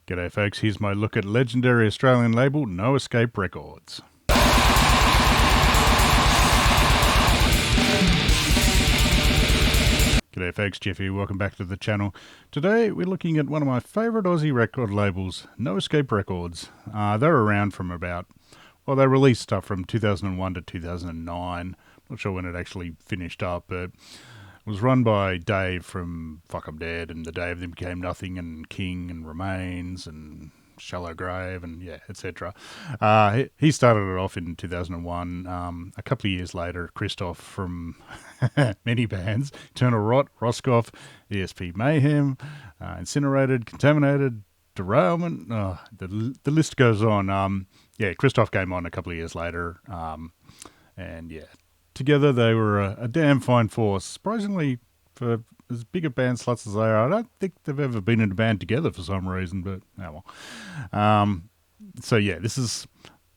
G'day folks, here's my look at legendary Australian label No Escape Records. G'day folks, Jeff here, welcome back to the channel. Today we're looking at one of my favourite Aussie record labels, No Escape Records. They're around from about, well, they released stuff from 2001 to 2009. Not sure when it actually finished up, but it was run by Dave from Fuck I'm Dead and The Day of Them Became Nothing and King and Remains and Shallow Grave and yeah, etc. He started it off in 2001. A couple of years later, Christoph from many bands, Eternal Rot, Roscoff, ESP Mayhem, Incinerated, Contaminated, Derailment, the list goes on. Christoph came on a couple of years later, and yeah, together they were a damn fine force. Surprisingly, for as big a band sluts as they are, I don't think they've ever been in a band together for some reason, but oh well. So yeah, this is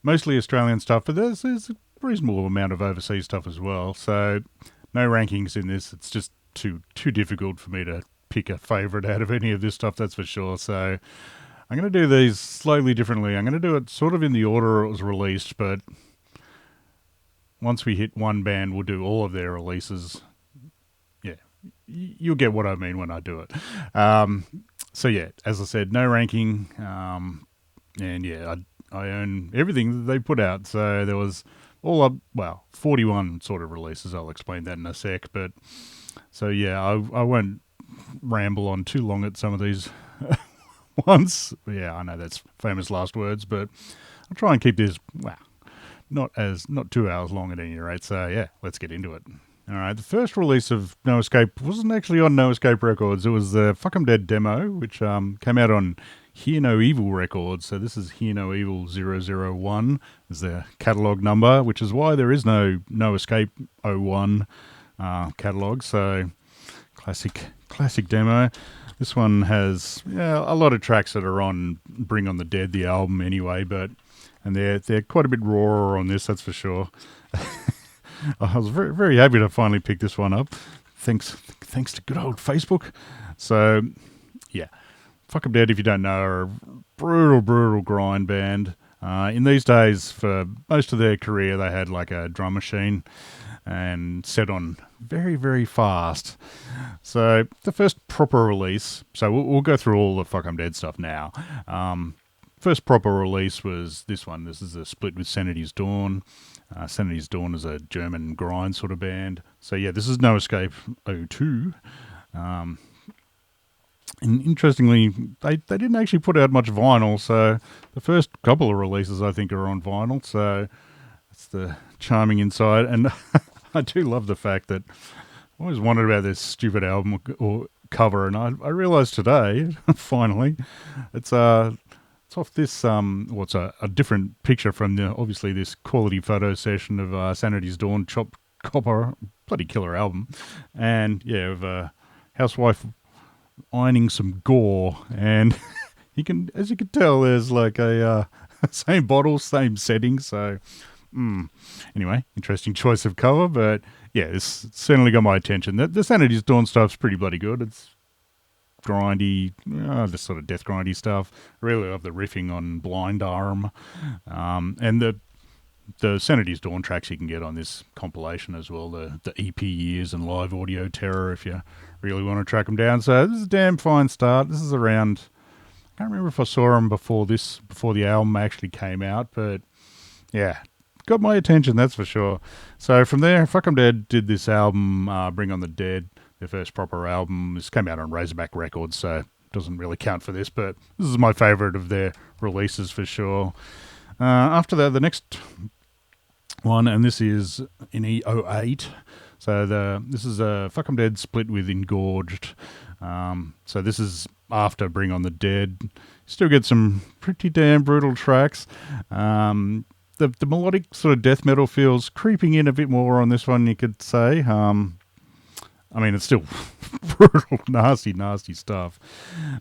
mostly Australian stuff, but there's a reasonable amount of overseas stuff as well. So no rankings in this. It's just too difficult for me to pick a favourite out of any of this stuff, that's for sure. So I'm going to do these slightly differently. I'm going to do it sort of in the order it was released, but once we hit one band, we'll do all of their releases. Yeah, you'll get what I mean when I do it. So yeah, as I said, no ranking. And yeah, I own everything that they put out. So there was all up, 41 sort of releases. I'll explain that in a sec. But so yeah, I won't ramble on too long at some of these ones. Yeah, I know that's famous last words, but I'll try and keep this, not 2 hours long at any rate. So yeah, let's get into it. All right, the first release of No Escape wasn't actually on No Escape Records. It was the Fuck I'm Dead demo, which came out on Hear No Evil Records. So this is Hear No Evil 001 is the catalogue number, which is why there is no Escape 01 catalogue. So classic demo. This one has a lot of tracks that are on Bring On The Dead, the album anyway, and they're quite a bit rawer on this, that's for sure. I was very, very happy to finally pick this one up. Thanks to good old Facebook. So, yeah. Fuck 'em Dead, if you don't know, are a brutal grind band. In these days, for most of their career, they had like a drum machine and set on very, very fast. So, the first proper release, so we'll go through all the Fuck 'em Dead stuff now. First proper release was this one. This is a split with Sanity's Dawn. Sanity's Dawn is a German grind sort of band. So yeah, this is No Escape 02. And interestingly, they didn't actually put out much vinyl. So the first couple of releases I think are on vinyl. So that's the charming inside. And I do love the fact that I always wondered about this stupid album or cover, and I realised today, finally, it's off this, what's a different picture from obviously this quality photo session of Sanity's Dawn, Chopped Copper, bloody killer album. And yeah, of a housewife ironing some gore. And as you can tell, there's like a same bottle, same setting. So anyway, interesting choice of cover. But yeah, this certainly got my attention. The Sanity's Dawn stuff's pretty bloody good. It's grindy, this sort of death grindy stuff. Really love the riffing on Blind Arm, and the Sanity's Dawn tracks you can get on this compilation as well. The EP Years and Live Audio Terror, if you really want to track them down. So this is a damn fine start. This is around, I can't remember if I saw them before the album actually came out, but yeah, got my attention, that's for sure. So from there, Fuck 'em Dead did this album, Bring On The Dead. Their first proper album. This came out on Razorback Records, so it doesn't really count for this, but this is my favourite of their releases for sure. After that, the next one, and this is in E08. So this is a Fuck 'em Dead split with Engorged. So this is after Bring On The Dead. Still get some pretty damn brutal tracks. The melodic sort of death metal feels creeping in a bit more on this one, you could say. I mean, it's still brutal, nasty stuff.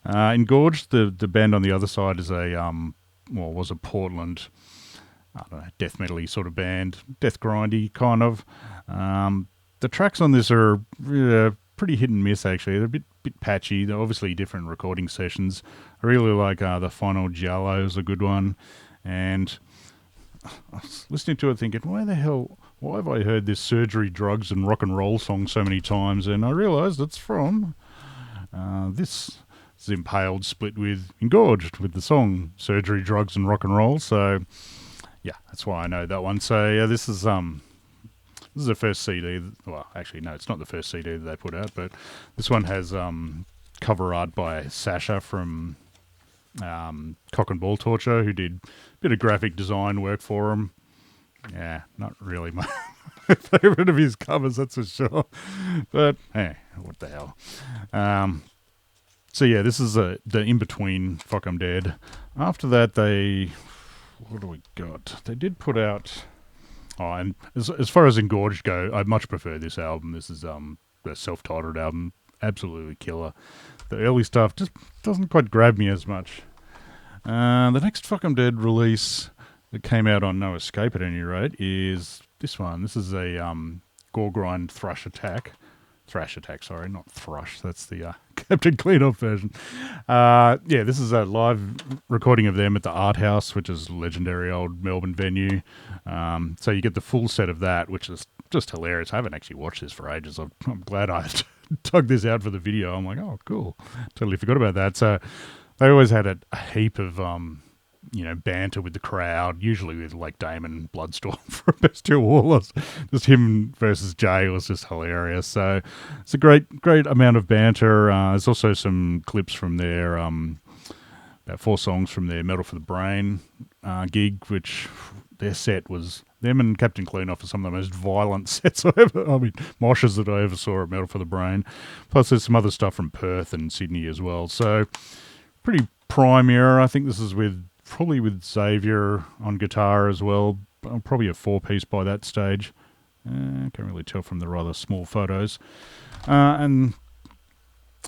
Engorged, the band on the other side is was a Portland, I don't know, death metal-y sort of band, death grindy kind of. The tracks on this are pretty hit and miss, actually. They're a bit patchy. They're obviously different recording sessions. I really like the Final Jello is a good one. And I was listening to it thinking, why have I heard this Surgery, Drugs and Rock and Roll song so many times? And I realised it's from this is Impaled split with Engorged with the song Surgery, Drugs and Rock and Roll. So yeah, that's why I know that one. So yeah, this is the first CD. Well, actually, no, it's not the first CD that they put out, but this one has cover art by Sasha from Cock and Ball Torture, who did a bit of graphic design work for him. Yeah, not really my favourite of his covers, that's for sure. But hey, what the hell. So yeah, this is the in-between Fuck I'm Dead. After that, what do we got? They did put out... Oh, and as far as Engorged go, I much prefer this album. This is the self-titled album. Absolutely killer. The early stuff just doesn't quite grab me as much. The next Fuck I'm Dead release that came out on No Escape at any rate is this one. This is a gore grind thrash attack. Thrash attack, sorry, not thrush. That's the Captain Cleanoff version. Yeah, this is a live recording of them at the Art House, which is a legendary old Melbourne venue. So you get the full set of that, which is just hilarious. I haven't actually watched this for ages. I'm glad I dug this out for the video. I'm like, oh, cool. Totally forgot about that. So they always had a heap of banter with the crowd, usually with like Damon Bloodstorm for Bestial Wars. Just him versus Jay was just hilarious. So it's a great amount of banter. There's also some clips from their about 4 songs from their Metal for the Brain gig, which their set was them and Captain Cleanoff are some of the most violent sets moshes that I ever saw at Metal for the Brain. Plus there's some other stuff from Perth and Sydney as well. So pretty prime era. I think this is probably with Xavier on guitar as well. Probably a 4-piece by that stage. Can't really tell from the rather small photos. And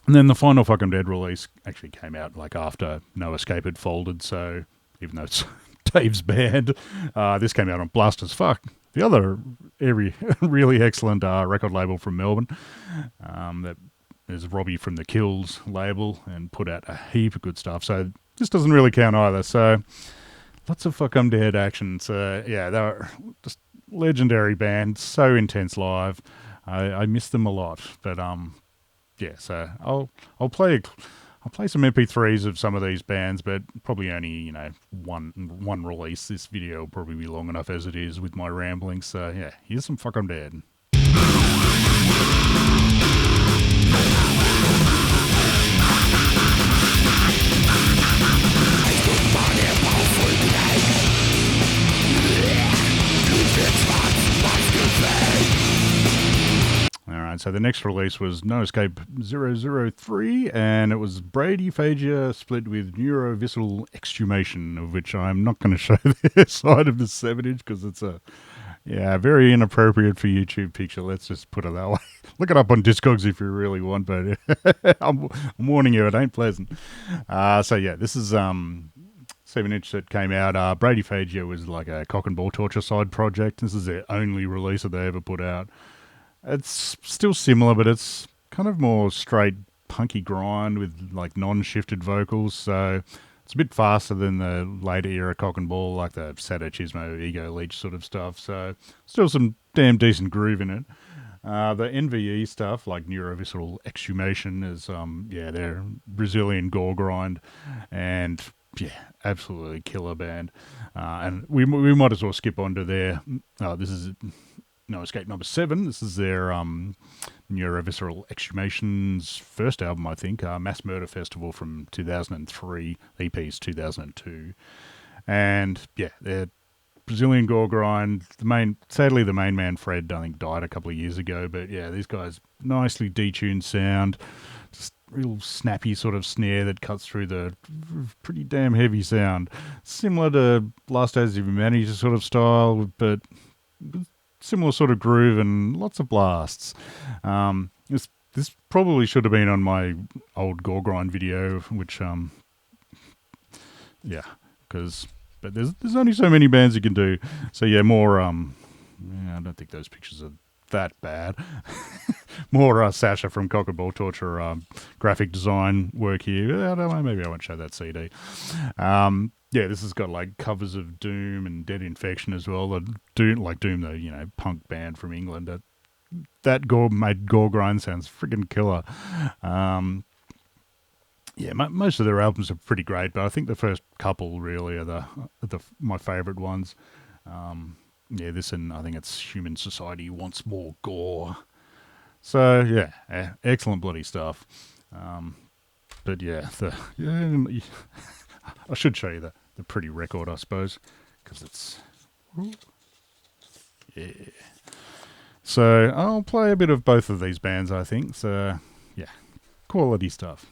then the final Fuck 'Em Dead release actually came out like after No Escape had folded. So even though it's Dave's band, this came out on Blast as Fuck, the other really excellent record label from Melbourne. That is Robbie from the Kills label and put out a heap of good stuff. So this doesn't really count either. So lots of Fuck 'Em Dead action. So yeah, they're just legendary band, so intense live. I miss them a lot. But yeah, so I'll play some MP3s of some of these bands, but probably only one release. This video will probably be long enough as it is with my ramblings. So yeah, here's some Fuck 'Em Dead. Alright, so the next release was No Escape 003, and it was bradyphagia split with neurovisceral exhumation, of which I'm not going to show the side of the 7-inch because it's very inappropriate for YouTube picture. Let's just put it that way. Look it up on Discogs if you really want, but I'm warning you, it ain't pleasant. So yeah, this is 7-inch that came out. Bradyphagia was like a Cock and Ball Torture side project. This is their only release that they ever put out. It's still similar, but it's kind of more straight punky grind with like non-shifted vocals. So it's a bit faster than the later era Cock and Ball, like the Sato Chismo, Ego Leech sort of stuff. So still some damn decent groove in it. The NVE stuff, like neurovisceral exhumation, is they're Brazilian gore grind, and yeah, absolutely killer band. And we might as well skip on to their. This is No Escape number 7. This is their neurovisceral exhumation's first album, I think. Mass Murder Festival from 2003. EP's 2002, and yeah, they're Brazilian gore grind. Sadly, the main man Fred, I think, died a couple of years ago. But yeah, these guys, nicely detuned sound, just real snappy sort of snare that cuts through the pretty damn heavy sound. Similar to Last Days of Humanity sort of style, but similar sort of groove and lots of blasts. This probably should have been on my old gore grind video, which but there's only so many bands you can do. So yeah, more I don't think those pictures are that bad. more Sasha from Cock and Ball Torture graphic design work here. I don't know, maybe I won't show that CD. Yeah, this has got like covers of Doom and Dead Infection as well. Doom, the punk band from England. That gore grind sounds freaking killer. Yeah, most of their albums are pretty great, but I think the first couple really are my favourite ones. Yeah, this and I think it's Human Society Wants More Gore. So yeah, excellent bloody stuff. But yeah, I should show you the pretty record, I suppose, because it's yeah. So I'll play a bit of both of these bands, I think. So yeah, quality stuff.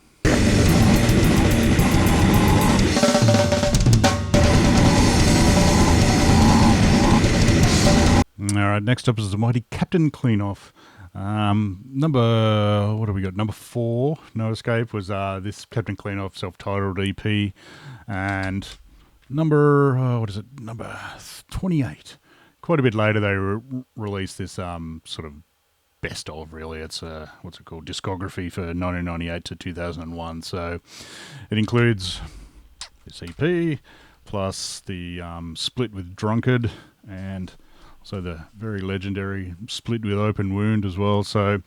All right, next up is the mighty Captain Cleanoff. What have we got? Number 4, No Escape, was this Captain Cleanoff self-titled EP, and number 28. Quite a bit later, they released this sort of best of, really. It's what's it called? Discography for 1998 to 2001. So it includes this EP plus the split with Drunkard, and so the very legendary split with Open Wound as well. So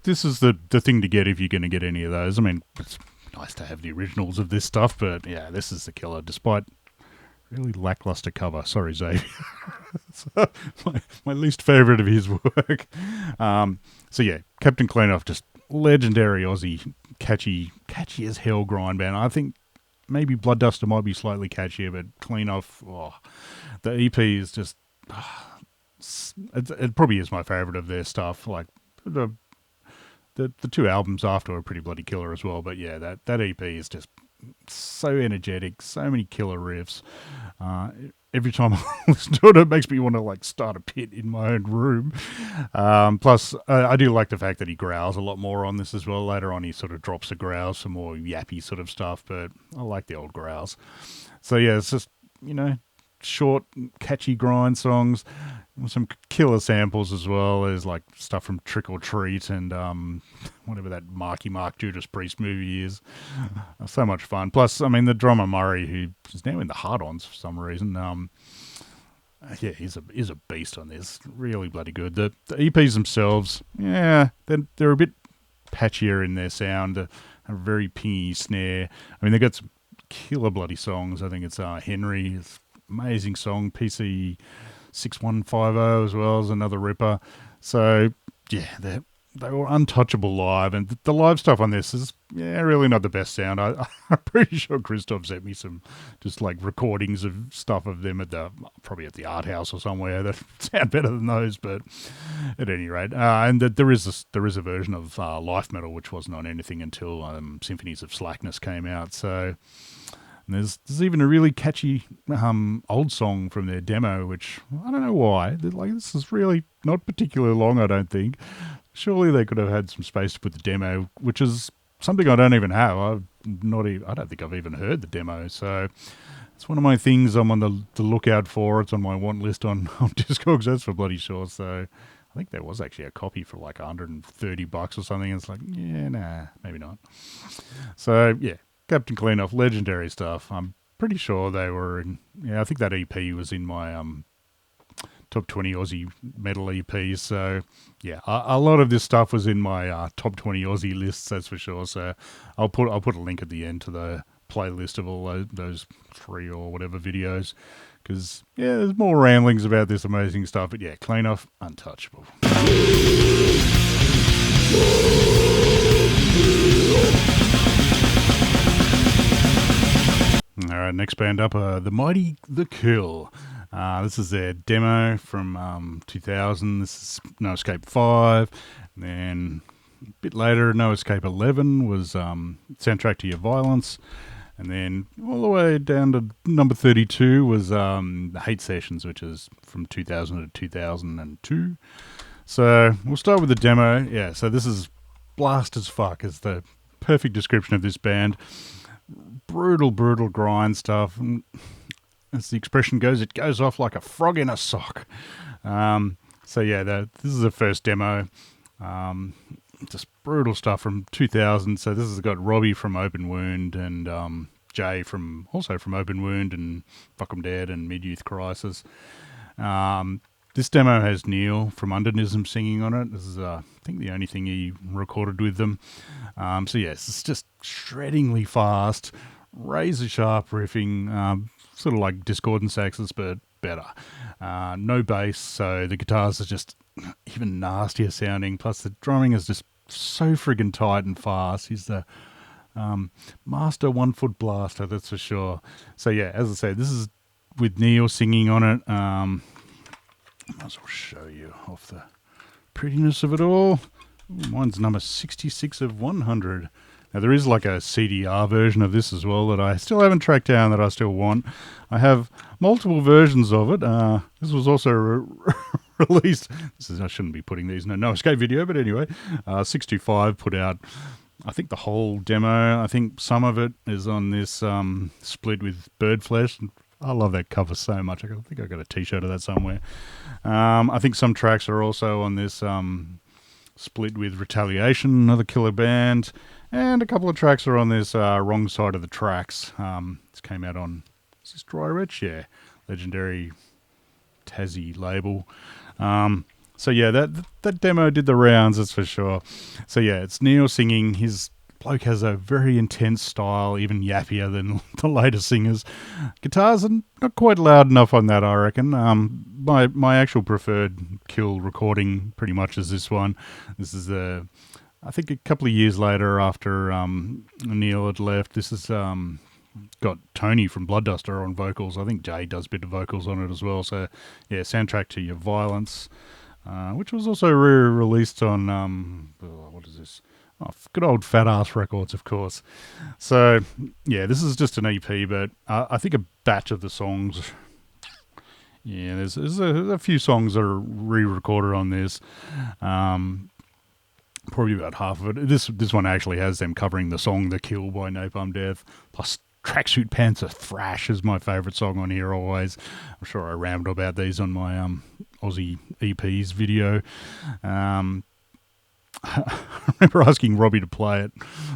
this is the thing to get if you're going to get any of those. I mean, it's nice to have the originals of this stuff, but yeah, this is the killer, despite really lackluster cover. Sorry, Xavier. my least favourite of his work. So yeah, Captain Cleanoff, just legendary Aussie, catchy as hell grind band. I think maybe Blood Duster might be slightly catchier, but Cleanoff, the EP is just... It probably is my favourite of their stuff. Like the 2 albums after are pretty bloody killer as well. But yeah, that EP is just so energetic, so many killer riffs. Every time I listen to it, it makes me want to like start a pit in my own room. Plus, I do like the fact that he growls a lot more on this as well. Later on, he sort of drops the growls, some more yappy sort of stuff. But I like the old growls. So yeah, it's just short, catchy grind songs, some killer samples as well. There's like stuff from Trick or Treat and whatever that Marky Mark Judas Priest movie is. So much fun. Plus, I mean, the drummer Murray, who is now in the Hard-Ons for some reason, yeah, he's a beast on this. Really bloody good. The EPs themselves, yeah, they're a bit patchier in their sound. A very pingy snare. I mean, they got some killer bloody songs. I think it's Henry. It's amazing song. PC 6150 as well as another ripper. So yeah, they were untouchable live, and the live stuff on this is really not the best sound. I'm pretty sure Christoph sent me some just like recordings of stuff of them probably at the art house or somewhere that sound better than those. But at any rate, and there is a version of Life Metal which wasn't on anything until Symphonies of Slackness came out. So. And there's even a really catchy old song from their demo, which I don't know why. Like, this is really not particularly long, I don't think. Surely they could have had some space to put the demo, which is something I don't even have. I don't think I've even heard the demo. So it's one of my things I'm on the lookout for. It's on my want list on Discogs, that's for bloody sure. So I think there was actually a copy for like $130 or something. It's like, yeah, nah, maybe not. So yeah. Captain Cleanoff, legendary stuff. I'm pretty sure they were in... Yeah, I think that EP was in my top 20 Aussie metal EPs. So, yeah, a lot of this stuff was in my top 20 Aussie lists, that's for sure. So I'll put a link at the end to the playlist of all those 3 or whatever videos. Because, yeah, there's more ramblings about this amazing stuff. But, yeah, Cleanoff, untouchable. All right, next band up, the mighty The Kill. This is their demo from 2000. This is No Escape 5. And then a bit later, No Escape 11 was Soundtrack to Your Violence. And then all the way down to number 32 was the Hate Sessions, which is from 2000 to 2002. So we'll start with the demo. Yeah, so this is blast as fuck is the perfect description of this band. Brutal grind stuff. And as the expression goes, it goes off like a frog in a sock. So yeah, this is the first demo. Just brutal stuff from 2000. So this has got Robbie from Open Wound and Jay from Open Wound and Fuck 'em Dead and Mid Youth Crisis. This demo has Neil from Undernism singing on it. This is, I think, the only thing he recorded with them. So yes, it's just shreddingly fast, razor sharp riffing, sort of like discordant saxes, but better. No bass, so the guitars are just even nastier sounding. Plus the drumming is just so friggin' tight and fast. He's the master 1 foot blaster, that's for sure. So yeah, as I say, this is with Neil singing on it. Might as well show you off the prettiness of it all. Ooh, mine's number 66 of 100. Now there is like a CDR version of this as well that I still haven't tracked down, that I still want. I have multiple versions of it. This was also released. I shouldn't be putting these in a No Escape video, but anyway, 625 put out, I think, the whole demo. I think some of it is on this split with Bird Flesh. I love that cover so much. I think I got a T-shirt of that somewhere. I think some tracks are also on this split with Retaliation, another killer band, and a couple of tracks are on this Wrong Side of the Tracks. This came out on, is this Dry Rich? Yeah, legendary Tassie label. So yeah, that demo did the rounds, that's for sure. So yeah, it's Neil singing. His bloke has a very intense style, even yappier than the later singers. Guitars are not quite loud enough on that, I reckon. My actual preferred Kill recording pretty much is this one. This is I think a couple of years later after Neil had left. This is got Tony from Bloodduster on vocals. I think Jay does a bit of vocals on it as well. So yeah, Soundtrack to Your Violence, which was also re-released on what is this? Oh, good old Fat Ass Records, of course. So, yeah, this is just an EP, but I think a batch of the songs. Yeah, there's a few songs that are re-recorded on this. Probably about half of it. This one actually has them covering the song "The Kill" by Napalm Death. Plus, Tracksuit Pants of Thrash is my favourite song on here always. I'm sure I rambled about these on my Aussie EPs video. I remember asking Robbie to play it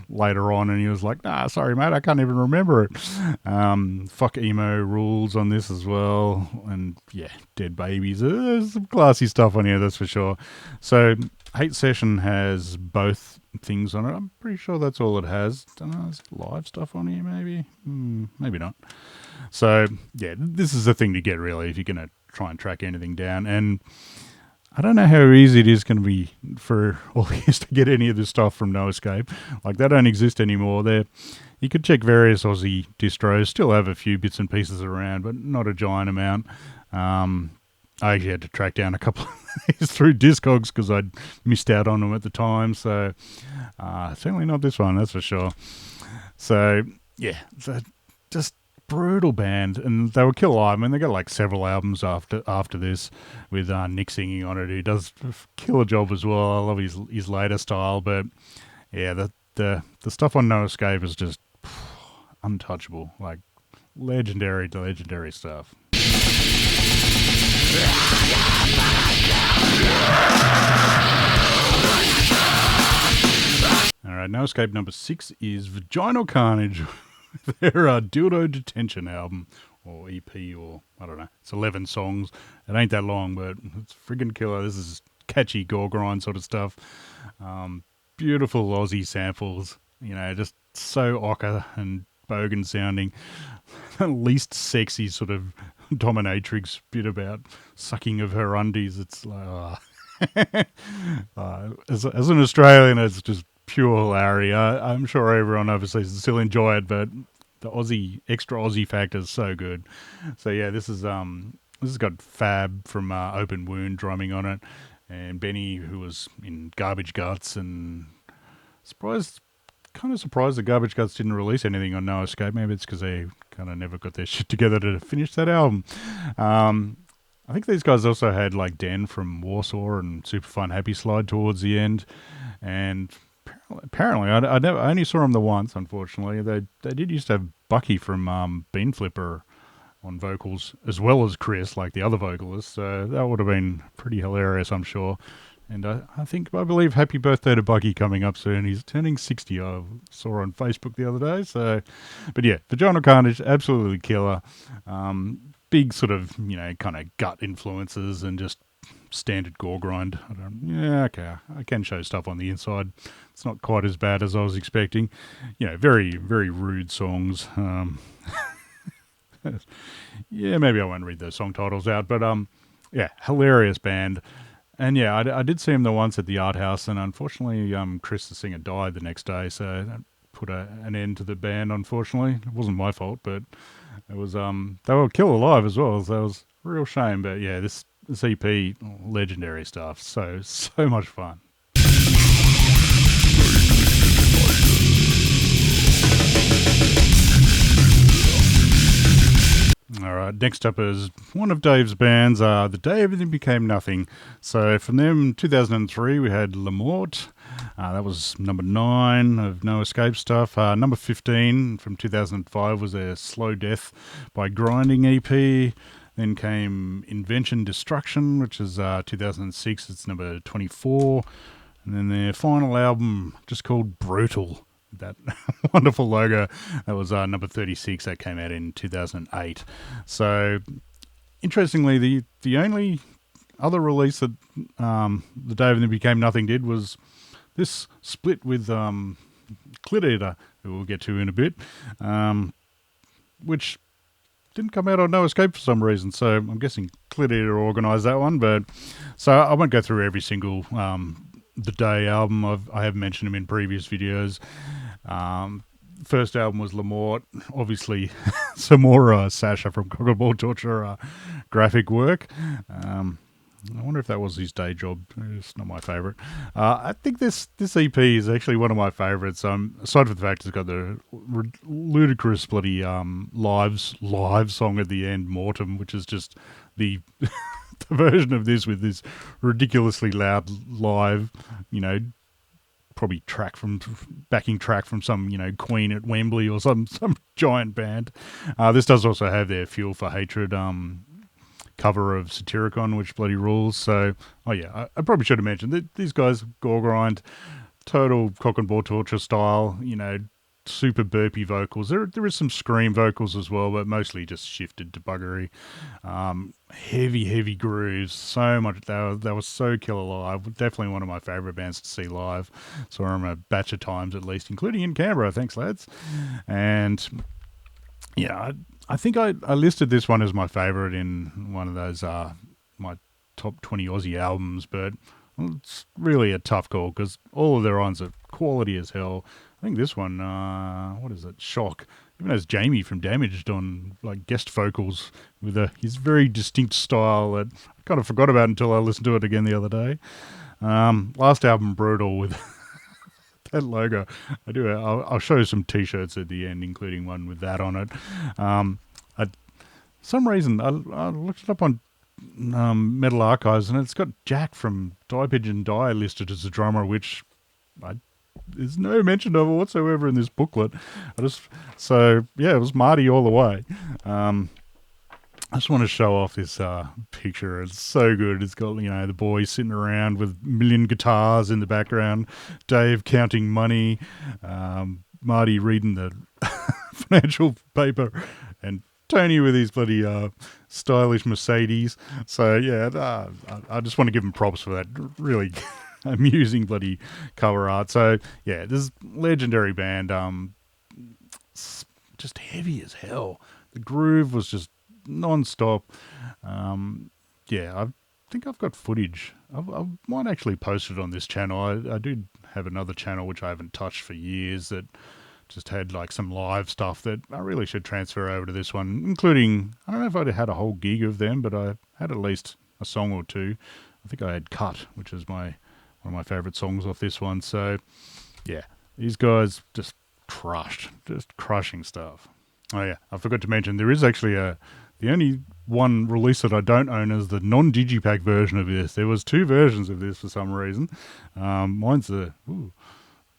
later on, and he was like, "Nah, sorry, mate, I can't even remember it." Fuck Emo Rules on this as well, and yeah, Dead Babies. There's some classy stuff on here, that's for sure. So, Hate Session has both things on it. I'm pretty sure that's all it has. Don't know, there's live stuff on here, maybe? Maybe not. So, yeah, this is the thing to get, really, if you're going to try and track anything down. And I don't know how easy it is going to be for all these to get any of this stuff from No Escape. Like, they don't exist anymore. You could check various Aussie distros, still have a few bits and pieces around, but not a giant amount. I actually had to track down a couple of these through Discogs because I'd missed out on them at the time. So, certainly not this one, that's for sure. So, yeah, just brutal band, and they were killer live. I mean, they got like several albums after this with Nick singing on it. He does a killer job as well. I love his later style, but yeah, the stuff on No Escape is just untouchable, like legendary to legendary stuff. All right, No Escape number 6 is Vaginal Carnage. Their Dildo Detention album, or EP, or I don't know. It's 11 songs. It ain't that long, but it's friggin' killer. This is catchy gore grind sort of stuff. Beautiful Aussie samples, just so ochre and bogan sounding. The least sexy sort of dominatrix bit about sucking of her undies. It's like, as an Australian, it's just pure hilarity. I'm sure everyone overseas still enjoy it, but the extra Aussie factor is so good. So yeah, this has got Fab from Open Wound drumming on it, and Benny, who was in Garbage Guts, and kind of surprised that Garbage Guts didn't release anything on No Escape. Maybe it's because they kind of never got their shit together to finish that album. I think these guys also had like Dan from Warsaw and Superfun Happy Slide towards the end, and apparently I only saw them the once. Unfortunately, they did used to have Bucky from Bean Flipper on vocals as well as Chris, like the other vocalist. So that would have been pretty hilarious, I'm sure. And I believe Happy Birthday to Bucky coming up soon. He's turning 60, I saw on Facebook the other day. So, but yeah, Vaginal Carnage, absolutely killer. Big sort of, kind of gut influences and just standard gore grind. Okay, I can show stuff on the inside. It's not quite as bad as I was expecting. Very, very rude songs. Yeah, maybe I won't read those song titles out, but yeah, hilarious band. And yeah, I did see him the once at the Art House, and unfortunately, Chris the singer died the next day, so that put an end to the band. Unfortunately, it wasn't my fault, but it was they were Kill Alive as well, so it was a real shame. But yeah, this EP, legendary stuff, so much fun. All right, next up is one of Dave's bands, The Day Everything Became Nothing. So from them, 2003, we had La Mort. That was number 9 of No Escape stuff. Number 15 from 2005 was their Slow Death by Grinding EP. Then came Invention Destruction, which is 2006. It's number 24. And then their final album, just called Brutal. That wonderful logo. That was number 36. That came out in 2008. So, interestingly, the only other release that The Day Everything Became Nothing did was this split with Clit Eater, who we'll get to in a bit, which didn't come out on No Escape for some reason. So I'm guessing Clit Eater organised that one. But so I won't go through every single The Day album. I have mentioned them in previous videos. First album was La Mort, obviously some more Sasha from Cock and Ball Torture graphic work. I wonder if that was his day job. It's not my favourite. I think this EP is actually one of my favourites. Aside from the fact it's got the ludicrous bloody live song at the end, Mortem, which is just the the version of this with this ridiculously loud live, probably backing track from some, Queen at Wembley or some giant band. This does also have their Fuel for Hatred cover of Satyricon, which bloody rules. So, I probably should have mentioned that these guys gore grind, total Cock and Ball Torture style, super burpy vocals. There is some scream vocals as well, but mostly just shifted to buggery. Heavy grooves. So much. They were so killer live. Definitely one of my favourite bands to see live. Saw them a batch of times at least, including in Canberra. Thanks, lads. And yeah, I think I listed this one as my favourite in one of those my top 20 Aussie albums, but it's really a tough call because all of their ones are quality as hell. I think this one, what is it? Shock. Even has Jamie from Damaged on like guest vocals with his very distinct style that I kind of forgot about until I listened to it again the other day. Last album, Brutal, with that logo. I'll show you some t-shirts at the end, including one with that on it. Some reason I looked it up on Metal Archives, and it's got Jack from Die Pigeon Die listed as a drummer, which there's no mention of it whatsoever in this booklet. It was Marty all the way. I just want to show off this picture. It's so good. It's got, the boys sitting around with a million guitars in the background, Dave counting money, Marty reading the financial paper, and Tony with his bloody stylish Mercedes. So, yeah, I just want to give him props for that. Really amusing bloody cover art. So, yeah, this is legendary band. Just heavy as hell. The groove was just non-stop. I think I've got footage. I might actually post it on this channel. I do have another channel which I haven't touched for years that just had like some live stuff that I really should transfer over to this one, including, I don't know if I had a whole gig of them, but I had at least a song or two. I think I had Cut, which is one of my favourite songs off this one. So, yeah, these guys just crushing stuff. Oh yeah, I forgot to mention there is actually the only one release that I don't own is the non-digipack version of this. There was 2 versions of this for some reason. Mine's the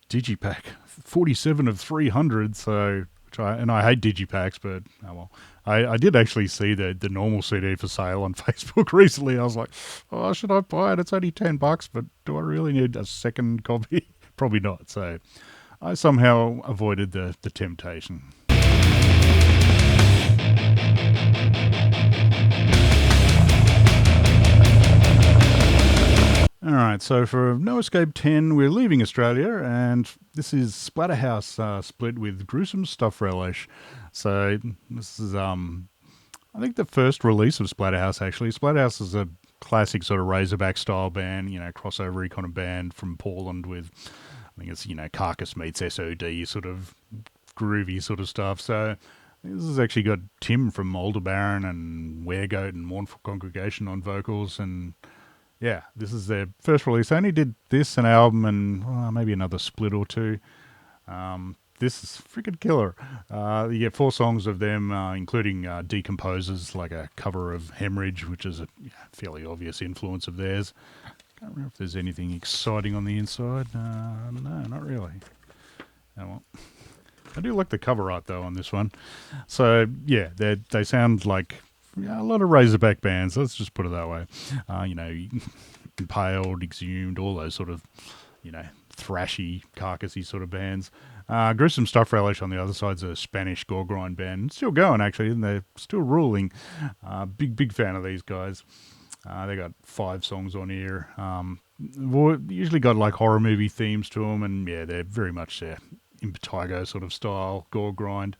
digipack 47 of 300, so and I hate digipacks, but oh well. I did actually see the normal CD for sale on Facebook recently. I was like, oh, should I buy it? It's only $10, but do I really need a second copy? Probably not. So I somehow avoided the temptation. All right, so for No Escape 10, we're leaving Australia, and this is Splatterhouse split with Gruesome Stuff Relish. So this is, I think, the first release of Splatterhouse, actually. Splatterhouse is a classic sort of Razorback style band, crossover kind of band from Portland with, I think it's, Carcass meets SOD sort of groovy sort of stuff. So this has actually got Tim from Aldebaran and Weirdo and Mournful Congregation on vocals, and yeah, this is their first release. They only did this, an album, and maybe another split or two. This is freaking killer. You get 4 songs of them, including Decomposers, like a cover of Hemorrhage, which is a fairly obvious influence of theirs. Can't remember if there's anything exciting on the inside. No, not really. Oh well. I do like the cover art, though, on this one. So, yeah, they sound like a lot of Razorback bands, let's just put it that way. Impaled, Exhumed, all those sort of, thrashy, carcassy sort of bands. Gruesome Stuff Relish on the other side's a Spanish gore grind band. Still going, actually, and they're still ruling. Big fan of these guys. They got 5 songs on here. Usually got like horror movie themes to them, and yeah, they're very much Impetigo sort of style, gore grind,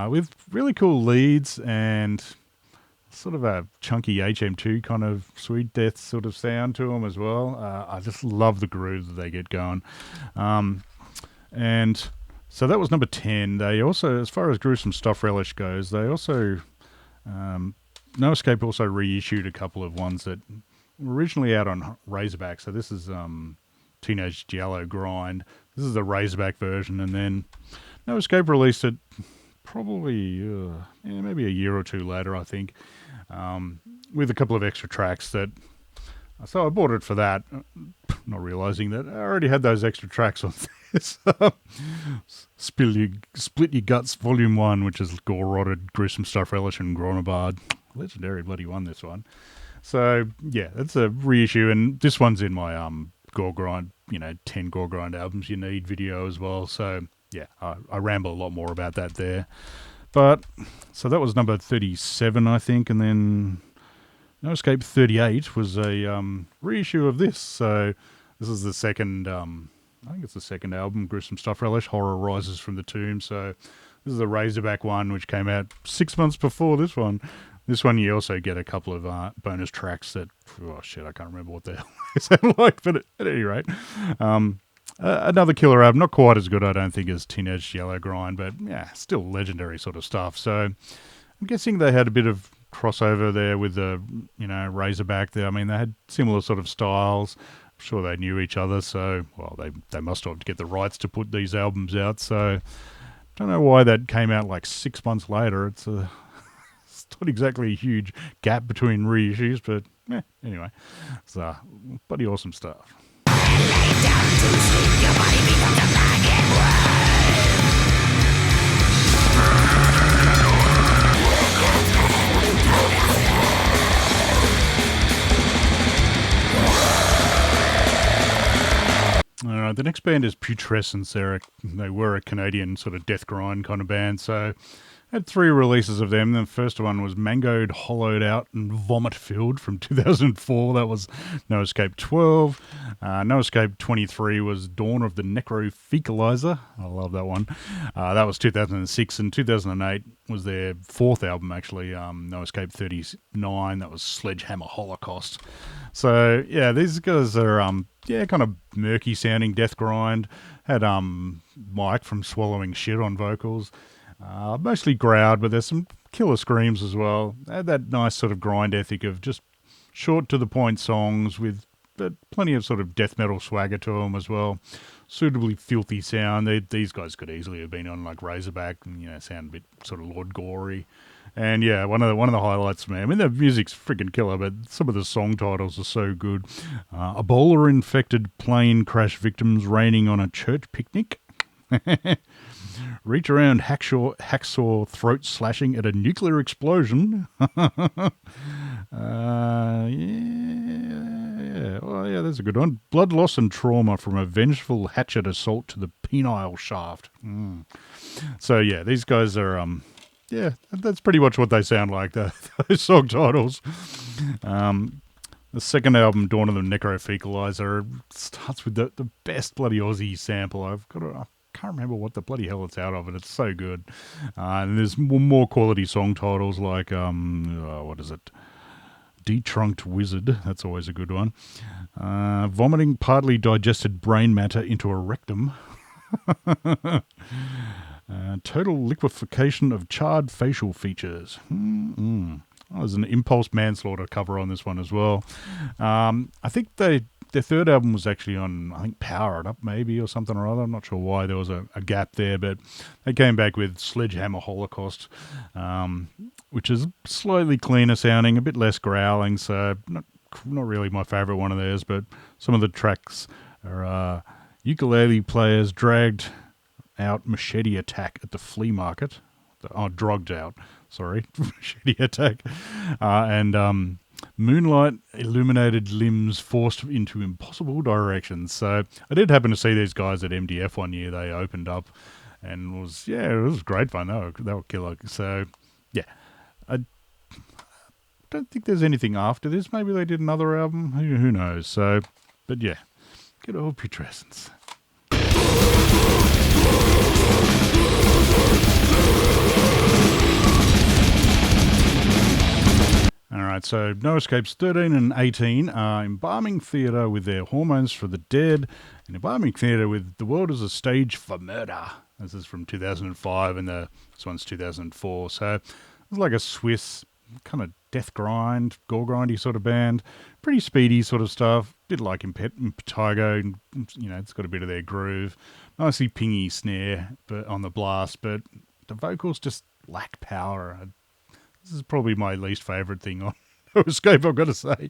with really cool leads and sort of a chunky HM2 kind of Sweet Death sort of sound to them as well. I just love the groove that they get going. And so that was number 10. They also, as far as Gruesome Stuff Relish goes, they also, No Escape also reissued a couple of ones that were originally out on Razorback. So this is Teenage Giallo Grind. This is the Razorback version, and then No Escape released it probably maybe a year or two later, I think, with a couple of extra tracks that. So I bought it for that, not realising that I already had those extra tracks on this. Split Your Guts Volume 1, which is Gore Rotted, Gruesome Stuff Relish, and Gronabard. Legendary bloody one, this one. So, yeah, it's a reissue, and this one's in my Gore Grind, 10 Gore Grind albums you need video as well. So, yeah, I ramble a lot more about that there. But, so that was number 37, I think, and then No Escape 38 was a reissue of this. So this is the second, I think it's the second album, Gruesome Stuff Relish, Horror Rises from the Tomb. So this is the Razorback one, which came out 6 months before this one. This one you also get a couple of bonus tracks that, I can't remember what the hell they sound like, but at any rate. Another killer album, not quite as good, I don't think, as Teenage Yellow Grind, but yeah, still legendary sort of stuff. So I'm guessing they had a bit of crossover there with the, Razorback there. I mean, they had similar sort of styles. I'm sure they knew each other, so, well, they must have to get the rights to put these albums out. So don't know why that came out like 6 months later. It's not exactly a huge gap between reissues, but anyway, it's bloody awesome stuff. All right, the next band is Putrescence. They were a Canadian sort of death grind kind of band, so had 3 releases of them. The first one was Mangoed, Hollowed Out, and Vomit Filled from 2004. That was No Escape 12. No Escape 23 was Dawn of the Necrofecalizer. I love that one. That was 2006, and 2008 was their 4th album, actually, No Escape 39. That was Sledgehammer Holocaust. So, yeah, these guys are, kind of murky sounding death grind. Had Mike from Swallowing Shit on vocals. Mostly growled, but there's some killer screams as well. They had that nice sort of grind ethic of just short to the point songs with plenty of sort of death metal swagger to them as well. Suitably filthy sound. These guys could easily have been on like Razorback and sound a bit sort of Lord Gory. And yeah, one of the highlights, man. I mean, the music's freaking killer, but some of the song titles are so good. Ebola-infected plane crash victims raining on a church picnic. reach around hacksaw throat slashing at a nuclear explosion. Yeah. Well, yeah, that's a good one. Blood loss and trauma from a vengeful hatchet assault to the penile shaft. So yeah, these guys are yeah, that's pretty much what they sound like. Those song titles. The second album, Dawn of the Necrophecalizer, starts with the best bloody Aussie sample. I can't remember what the bloody hell it's out of, and it's so good. And there's more quality song titles like, what is it? Detrunked Wizard, that's always a good one. Vomiting partly digested brain matter into a rectum. Total liquefaction of charred facial features. Oh, there's an Impulse Manslaughter cover on this one as well. I think their third album was actually on, I think, Power It Up maybe or something or other. I'm not sure why there was a gap there, but they came back with Sledgehammer Holocaust, which is slightly cleaner sounding, a bit less growling, so not really my favourite one of theirs, but some of the tracks are ukulele players dragged out machete attack at the flea market. Drugged out, sorry, machete attack. And moonlight illuminated limbs forced into impossible directions. So I did happen to see these guys at MDF one year. They opened up and it was great fun. They were killer. So yeah, I don't think there's anything after this. Maybe they did another album. Who knows? So, but yeah, good old Putrescence. All right, so No Escapes 13 and 18 are embalming theatre with their Hormones for the Dead and embalming theatre with The World as a Stage for Murder. This is from 2005 and this one's 2004. So it's like a Swiss kind of death grind, gore grindy sort of band. Pretty speedy sort of stuff. Bit like Impetigo, it's got a bit of their groove. Nicely pingy snare on the blast, but the vocals just lack power. This is probably my least favourite thing on Escape, I've got to say.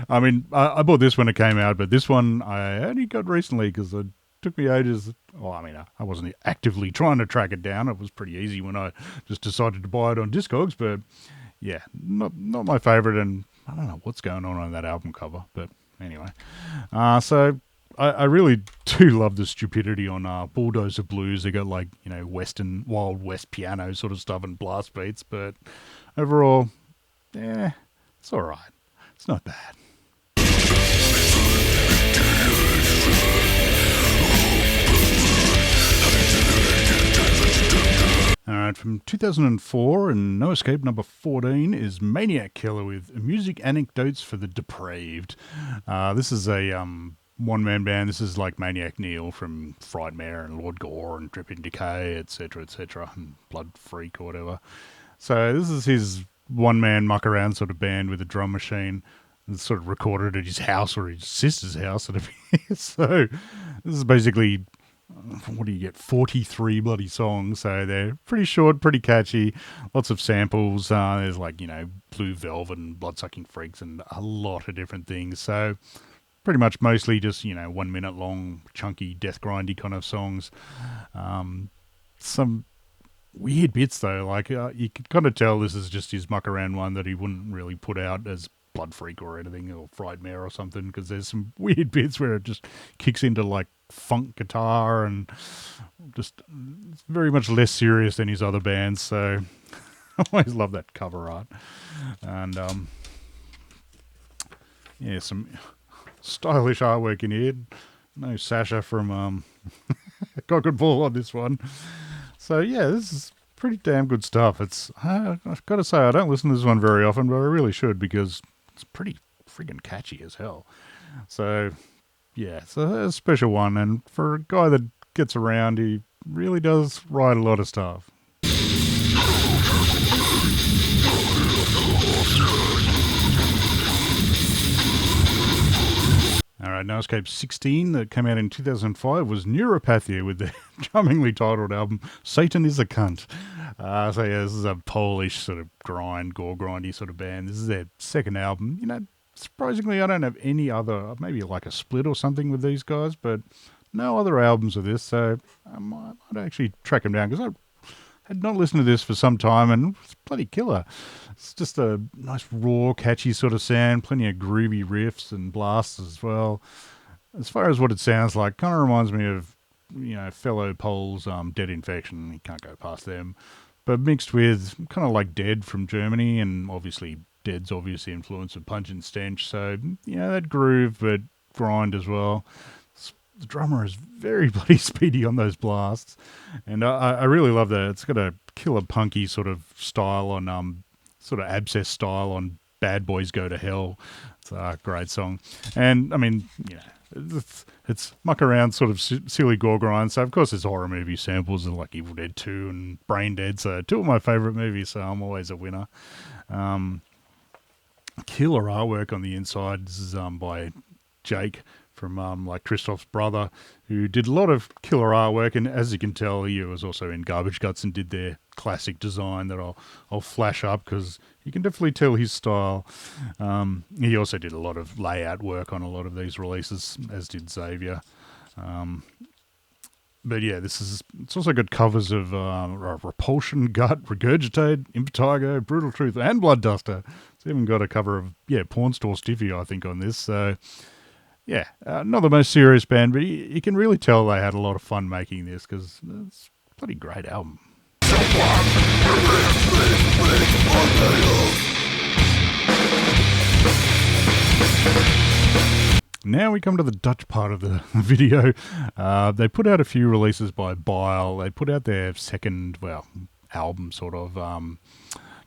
I mean, I bought this when it came out, but this one I only got recently because it took me ages. Well, I mean, I wasn't actively trying to track it down. It was pretty easy when I just decided to buy it on Discogs, but yeah, not my favourite, and I don't know what's going on that album cover, but anyway. So I really do love the stupidity on Bulldozed Blues. They got like, Western, Wild West piano sort of stuff and blast beats, but overall, yeah, it's all right. It's not bad. All right, from 2004 and No Escape number 14 is Maniac Killer with Music Anecdotes for the Depraved. This is a one-man band. This is like Maniac Neil from Frightmare and Lord Gore and Dripping Decay, etc., and Blood Freak or whatever. So this is his one-man muck-around sort of band with a drum machine. It's sort of recorded at his house or his sister's house. So this is basically, what do you get, 43 bloody songs. So they're pretty short, pretty catchy, lots of samples. There's like, Blue Velvet and Bloodsucking Freaks and a lot of different things. So pretty much mostly just, 1 minute long, chunky, death grindy kind of songs. Some weird bits though, like you could kind of tell this is just his muck around one that he wouldn't really put out as Blood Freak or anything, or Frightmare or something, because there's some weird bits where it just kicks into like funk guitar and just it's very much less serious than his other bands. So I always love that cover art. And yeah, some stylish artwork in here. No Sasha from Cock and Ball on this one. So yeah, this is pretty damn good stuff. I've got to say, I don't listen to this one very often, but I really should, because it's pretty friggin' catchy as hell. So yeah, it's a special one, and for a guy that gets around, he really does write a lot of stuff. All right, No Escape 16 that came out in 2005 was Neuropathia with their charmingly titled album Satan is a Cunt. So yeah, this is a Polish sort of gore grindy sort of band. This is their second album. Surprisingly, I don't have any other, maybe like a split or something with these guys, but no other albums of this, so I might actually track them down, because I had not listened to this for some time, and it's bloody killer. It's just a nice, raw, catchy sort of sound, plenty of groovy riffs and blasts as well. As far as what it sounds like, kind of reminds me of, fellow Poles, Dead Infection. You can't go past them. But mixed with kind of like Dead from Germany, and obviously Dead's obvious influence of Pungent Stench. So, that groove, but grind as well. The drummer is very bloody speedy on those blasts. And I really love that. It's got a killer punky sort of style on, sort of Abscess style on Bad Boys Go to Hell. It's a great song. And, I mean, it's muck around sort of silly gore grind. So, of course, there's horror movie samples of like Evil Dead 2 and Brain Dead. So, two of my favourite movies, so I'm always a winner. Killer artwork on the inside. This is by Jake from like Christoph's brother, who did a lot of killer artwork, and as you can tell, he was also in Garbage Guts and did their classic design that I'll flash up, because you can definitely tell his style. He also did a lot of layout work on a lot of these releases, as did Xavier. But yeah, it's also got covers of Repulsion, Gut, Regurgitate, Impetigo, Brutal Truth, and Blood Duster. It's even got a cover of Porn Store Stiffy, I think, on this. So yeah, not the most serious band, but you can really tell they had a lot of fun making this, because it's a bloody great album. Now we come to the Dutch part of the video. They put out a few releases by Bile. They put out their second, album sort of,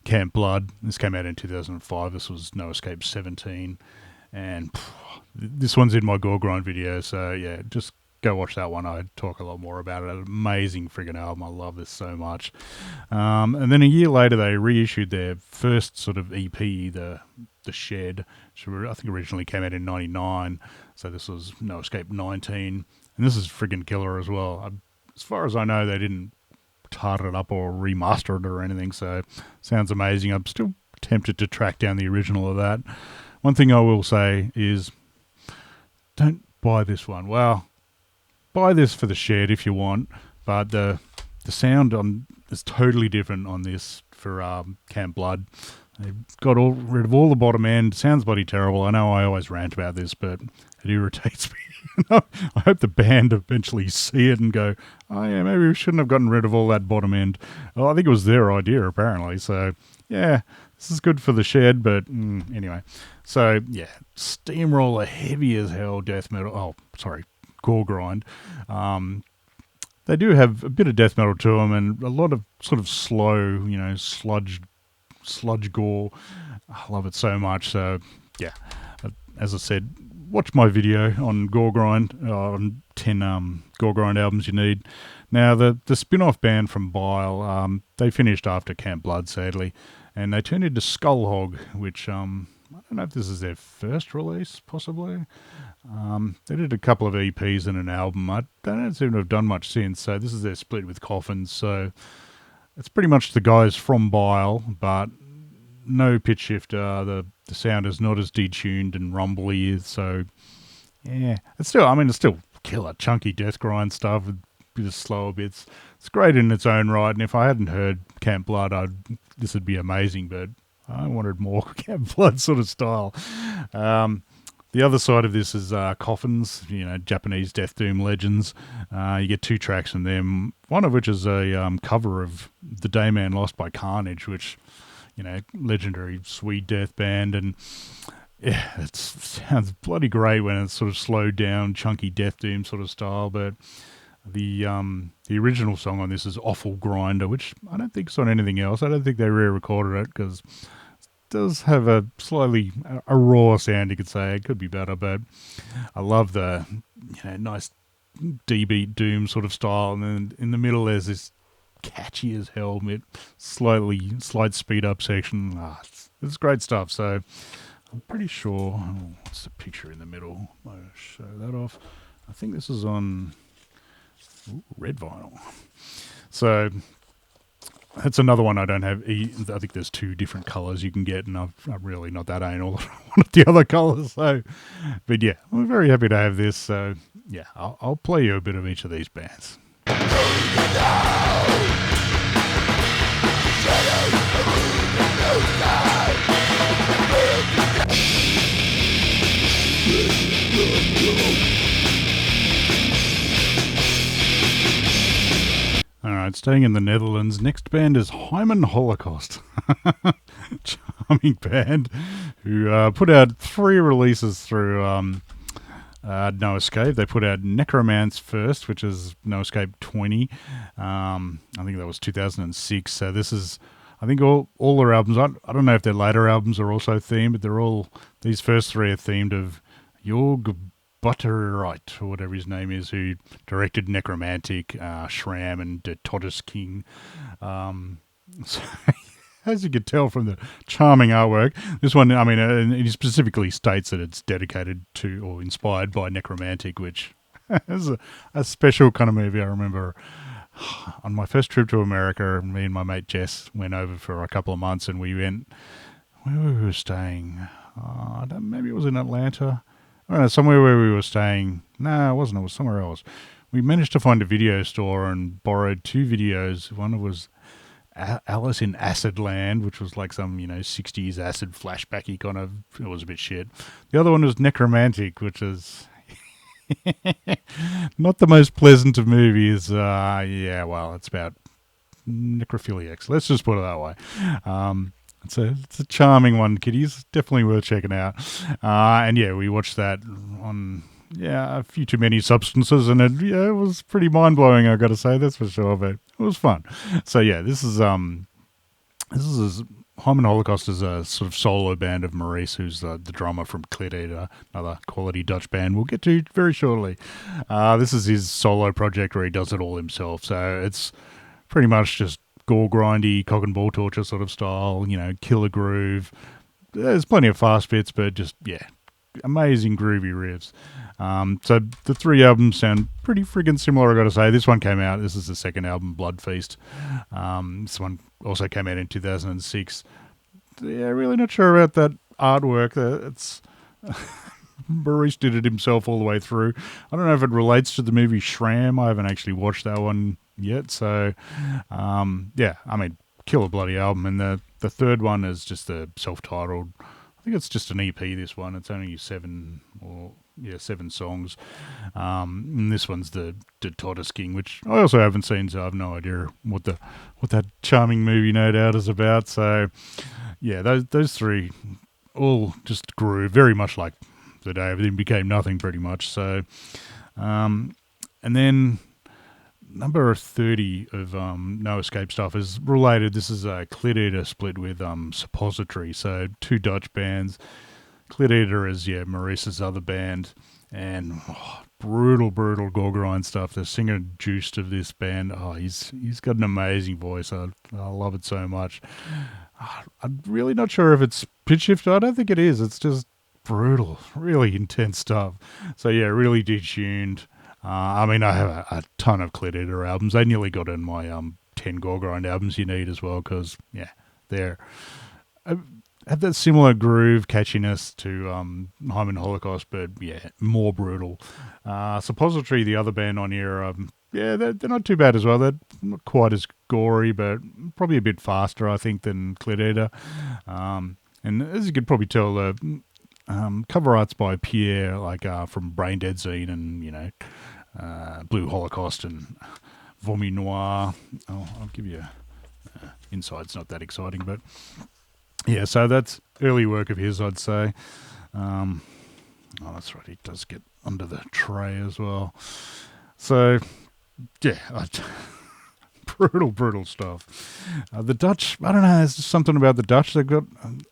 Camp Blood. This came out in 2005. This was No Escape 17. And this one's in my Gore Grind video, so yeah, just go watch that one. I talk a lot more about it. An amazing friggin' album. I love this so much. And then a year later, they reissued their first sort of EP, the Shed, which I think originally came out in 99. So this was No Escape 19. And this is friggin' killer as well. As far as I know, they didn't tart it up or remaster it or anything, so sounds amazing. I'm still tempted to track down the original of that. One thing I will say is, don't buy this one. Well, buy this for the Shed if you want, but the sound is totally different on this for Camp Blood. They've got rid of all the bottom end. Sounds bloody terrible. I know I always rant about this, but it irritates me. I hope the band eventually see it and go, oh yeah, maybe we shouldn't have gotten rid of all that bottom end. Well, I think it was their idea, apparently. So, yeah, this is good for the Shed, but anyway. So, yeah, Steamroller, heavy as hell death metal. Gore grind. They do have a bit of death metal to them, and a lot of sort of slow, sludge gore. I love it so much. So, yeah, as I said, watch my video on Gore Grind, on 10 Gore Grind albums you need. Now, the spin-off band from Bile, they finished after Camp Blood, sadly, and they turned into Skullhog, which I don't know if this is their first release, possibly. They did a couple of EPs and an album. They don't seem to have done much since, so this is their split with Coffins. So it's pretty much the guys from Bile, but no pitch shifter. The sound is not as detuned and rumbly, so yeah, it's still killer, chunky death grind stuff with a bit of slower bits. It's great in its own right, and if I hadn't heard Camp Blood, this would be amazing, but I wanted more Camp Blood sort of style. The other side of this is Coffins, Japanese Death Doom legends. You get 2 tracks from them, one of which is a cover of The Day Man Lost by Carnage, which, legendary Swede death band, and yeah, it sounds bloody great when it's sort of slowed down, chunky Death Doom sort of style, but the original song on this is Awful Grinder, which I don't think is on anything else. I don't think they re-recorded it, because does have a slightly a raw sound, you could say. It could be better, but I love the nice D-beat doom sort of style, and then in the middle there's this catchy as hell slight speed up section. It's great stuff. So I'm pretty sure, what's the picture in the middle? I'll show that off. I think this is on red vinyl. So that's another one I don't have. I think there's 2 different colours you can get, and I'm really not that anal. I wanted the other colours. So, but yeah, I'm very happy to have this. So yeah, I'll play you a bit of each of these bands. Alright, staying in the Netherlands, next band is Hyman Holocaust. Charming band who put out 3 releases through No Escape. They put out Necromance first, which is No Escape 20. I think that was 2006. So this is, I think all their albums, I don't know if their later albums are also themed, but they're all, these first 3 are themed of Jorg Butterwright, or whatever his name is, who directed Necromantic, Shram, and The Toddus King. So, as you can tell from the charming artwork, this one, I mean, he specifically states that it's dedicated to or inspired by Necromantic, which is a special kind of movie. I remember on my first trip to America, me and my mate Jess went over for a couple of months, and we went, where we were staying? Maybe it was in Atlanta. I don't know, somewhere where we were staying. No, it wasn't. It was somewhere else. We managed to find a video store and borrowed 2 videos. One was Alice in Acid Land, which was like some, 60s acid flashbacky kind of, it was a bit shit. The other one was Necromantic, which is not the most pleasant of movies. Yeah, well, it's about necrophiliacs. Let's just put it that way. It's a charming one, kiddies. Definitely worth checking out. And yeah, we watched that on a few too many substances, and it was pretty mind blowing. I got to say, that's for sure. But it was fun. So yeah, this is Hyman Holocaust is a sort of solo band of Maurice, who's the drummer from Clit Eater, another quality Dutch band we'll get to very shortly. This is his solo project where he does it all himself. So it's pretty much just gore grindy, cock and ball torture sort of style, killer groove. There's plenty of fast bits, but just, amazing groovy riffs. So the 3 albums sound pretty friggin' similar, I gotta say. This one came out, this is the second album, Blood Feast. This one also came out in 2006. Yeah, really not sure about that artwork. It's Maurice did it himself all the way through. I don't know if it relates to the movie Shram. I haven't actually watched that one yet. So, I mean, killer bloody album. And the third one is just the self-titled. I think it's just an EP, this one. It's only 7 songs. And this one's the Toddus King, which I also haven't seen, so I have no idea what that charming movie, no doubt, is about. So, yeah, those 3 all just grew very much like the day everything became nothing, pretty much. So, and then number 30 of No Escape stuff is related. This is a Clit Eater split with Suppository, so 2 Dutch bands. Clit Eater is Maurice's other band, and brutal gore grind stuff. The singer Juiced of this band, he's got an amazing voice. I love it so much. I'm really not sure if it's pitch shift. I don't think it is. It's just brutal, really intense stuff. So yeah, really detuned. I mean, I have a ton of Clit Eater albums. I nearly got in my 10 gore grind albums you need as well, because they're have that similar groove catchiness to Hyman Holocaust, but more brutal. Suppository, the other band on here, they're not too bad as well. They're not quite as gory, but probably a bit faster, I think, than Clit Eater. And as you could probably tell, the cover art's by Pierre, like from Brain Dead Zine and, Blue Holocaust and Vomi Noir. I'll give you inside's not that exciting, but yeah, so that's early work of his, I'd say. That's right, he does get under the tray as well. So, yeah, brutal stuff. The Dutch, I don't know, there's just something about the Dutch. They've got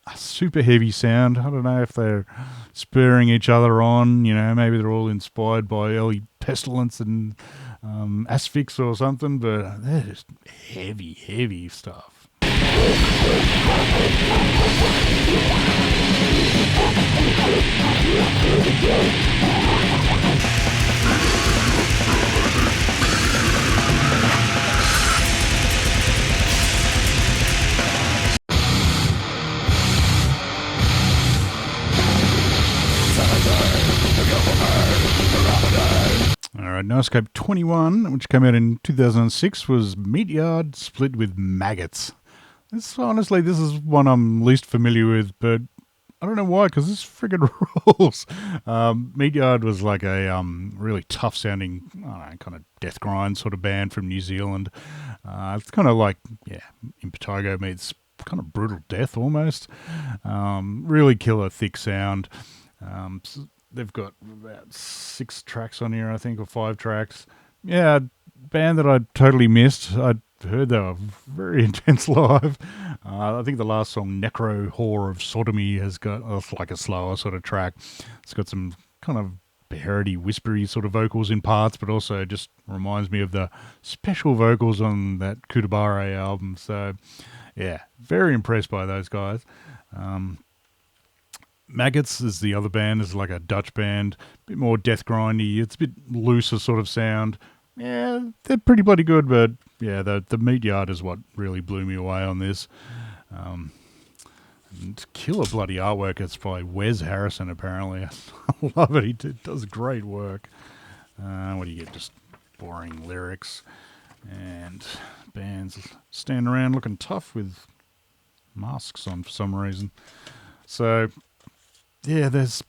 a super heavy sound. I don't know if they're spurring each other on. Maybe they're all inspired by early Pestilence and Asphyx or something, but they're just heavy stuff. Alright, No Escape 21, which came out in 2006, was Meatyard split with Maggots. Honestly, this is one I'm least familiar with, but I don't know why, because this friggin' rules. Meatyard was like a really tough-sounding, I don't know, kind of death grind sort of band from New Zealand. It's kind of like, Impetigo meets kind of brutal death almost. Really killer, thick sound. They've got about 6 tracks on here, I think, or 5 tracks. Yeah, band that I totally missed. I'd heard they were very intense live. I think the last song, Necro Whore of Sodomy, has got like a slower sort of track. It's got some kind of parody, whispery sort of vocals in parts, but also just reminds me of the special vocals on that Kutabare album. So, yeah, very impressed by those guys. Maggots is the other band, is like a Dutch band, a bit more death grindy. It's a bit looser sort of sound. Yeah, they're pretty bloody good, but yeah, the Meatyard is what really blew me away on this. And killer bloody artwork. It's by Wes Harrison, apparently. I love it. He does great work. What do you get? Just boring lyrics. And bands standing around looking tough with masks on for some reason. So, yeah, there's,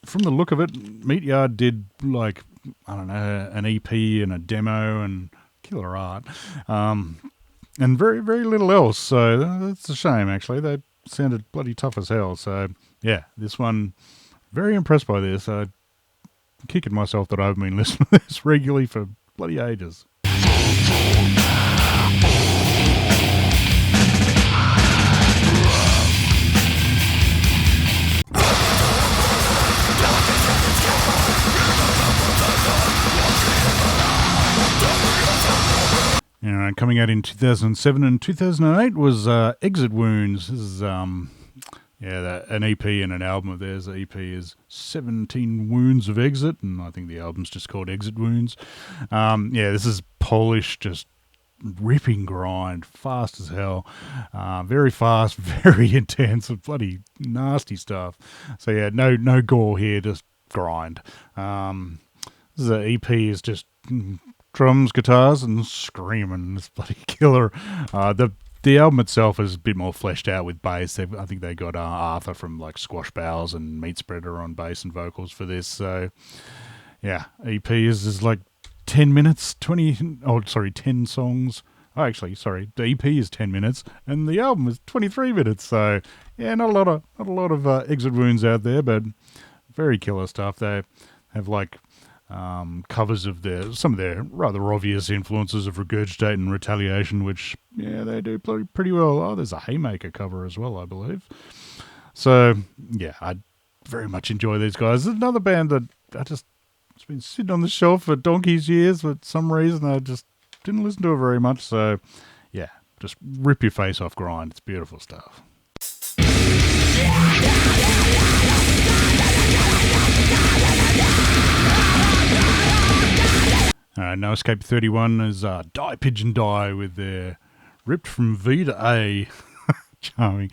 from the look of it, Meatyard did like, I don't know, an EP and a demo and killer art. And very, very little else. So that's a shame, actually. They sounded bloody tough as hell. So, yeah, this one, very impressed by this. I'm kicking myself that I've been listening to this regularly for bloody ages. Coming out in 2007 and 2008 was Exit Wounds. This is an EP and an album of theirs. The EP is 17 Wounds of Exit, and I think the album's just called Exit Wounds. This is Polish, just ripping grind, fast as hell. Very fast, very intense, bloody nasty stuff. So yeah, no gore here, just grind. The EP is just drums, guitars, and screaming. It's bloody killer. The album itself is a bit more fleshed out with bass. I think they got Arthur from like Squash Bowels and Meat Spreader on bass and vocals for this. So yeah, EP is like 10 minutes, 10 songs. Oh, actually, sorry, the EP is 10 minutes and the album is 23 minutes. So yeah, not a lot of Exit Wounds out there, but very killer stuff. They have like covers of some of their rather obvious influences of Regurgitate and Retaliation, which, yeah, they do pretty well. Oh, there's a Haymaker cover as well, I believe. So, yeah, I very much enjoy these guys. There's another band that it's been sitting on the shelf for donkey's years, but for some reason I just didn't listen to it very much. So, yeah, just rip your face off grind. It's beautiful stuff. No Escape 31 is Die Pigeon Die with their Ripped from V to A, charming,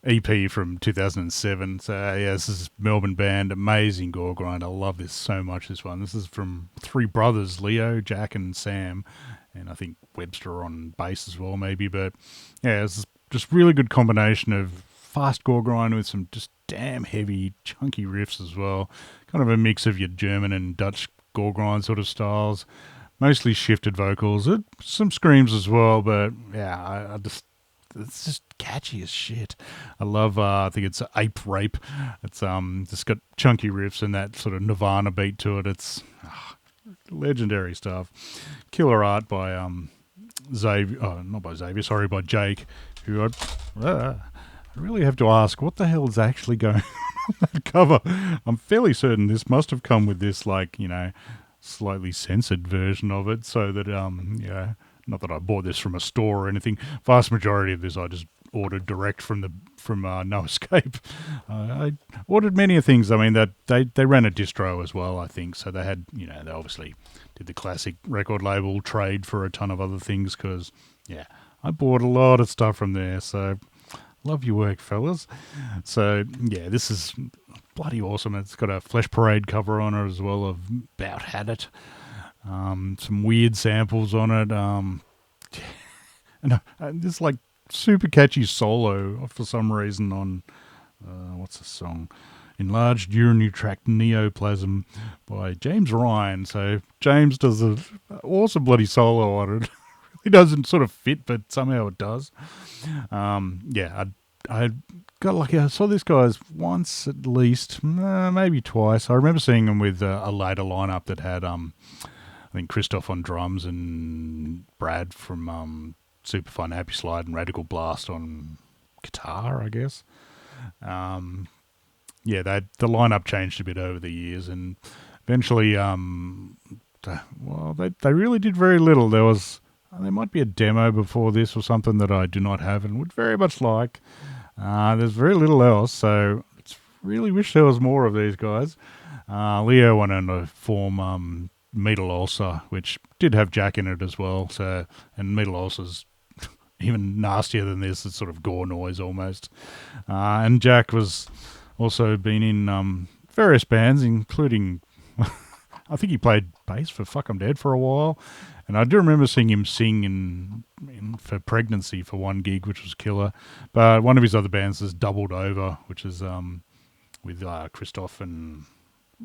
EP from 2007. So yeah, this is Melbourne band, amazing gore grind. I love this so much, this one. This is from 3 brothers, Leo, Jack and Sam, and I think Webster on bass as well maybe. But yeah, it's just really good combination of fast gore grind with some just damn heavy, chunky riffs as well. Kind of a mix of your German and Dutch gore grind sort of styles, mostly shifted vocals, some screams as well, but yeah, it's just catchy as shit. I love, I think it's Ape Rape. It's just got chunky riffs and that sort of Nirvana beat to it. It's legendary stuff. Killer art by by Jake, who I really have to ask, what the hell is actually going on that cover? I'm fairly certain this must have come with this, like, slightly censored version of it, so that, not that I bought this from a store or anything. Vast majority of this I just ordered direct from No Escape. I ordered many of things. I mean, that they ran a distro as well, I think, so they had, they obviously did the classic record label trade for a ton of other things, because, yeah, I bought a lot of stuff from there, so Love your work, fellas. So, yeah, this is bloody awesome. It's got a Flesh Parade cover on it as well of About Had It. Some weird samples on it. And this like super catchy solo for some reason on, what's the song? Enlarged Urinary Tract Neoplasm by James Ryan. So James does an awesome bloody solo on it. It doesn't sort of fit, but somehow it does. Yeah, I got lucky. I saw these guys once at least, maybe twice. I remember seeing them with a later lineup that had, I think, Christoph on drums and Brad from Super Fun Happy Slide and Radical Blast on guitar, I guess. Yeah, the lineup changed a bit over the years, and eventually, they really did very little. There might be a demo before this or something that I do not have and would very much like. There's very little else, so I really wish there was more of these guys. Leo went on to form Metal Ulcer, which did have Jack in it as well. So, and Metal Ulcer's even nastier than this. It's sort of gore noise almost. And Jack was also been in various bands, including I think he played bass for Fuck I'm Dead for a while. And I do remember seeing him sing in for Pregnancy for one gig, which was killer. But one of his other bands is Doubled Over, which is with Christoph and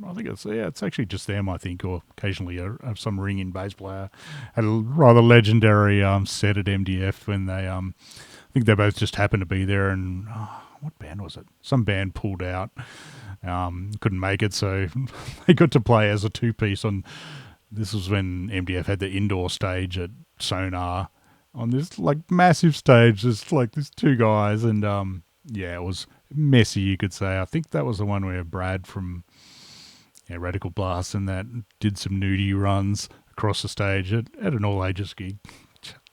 I think it's actually just them, I think, or occasionally some ring-in bass player. Had a rather legendary set at MDF when they, I think they both just happened to be there. And what band was it? Some band pulled out, couldn't make it, so they got to play as a two-piece on. This was when MDF had the indoor stage at Sonar on this like massive stage. There's like these two guys, and yeah, it was messy, you could say. I think that was the one where Brad from Radical Blast and that did some nudie runs across the stage at an all ages gig.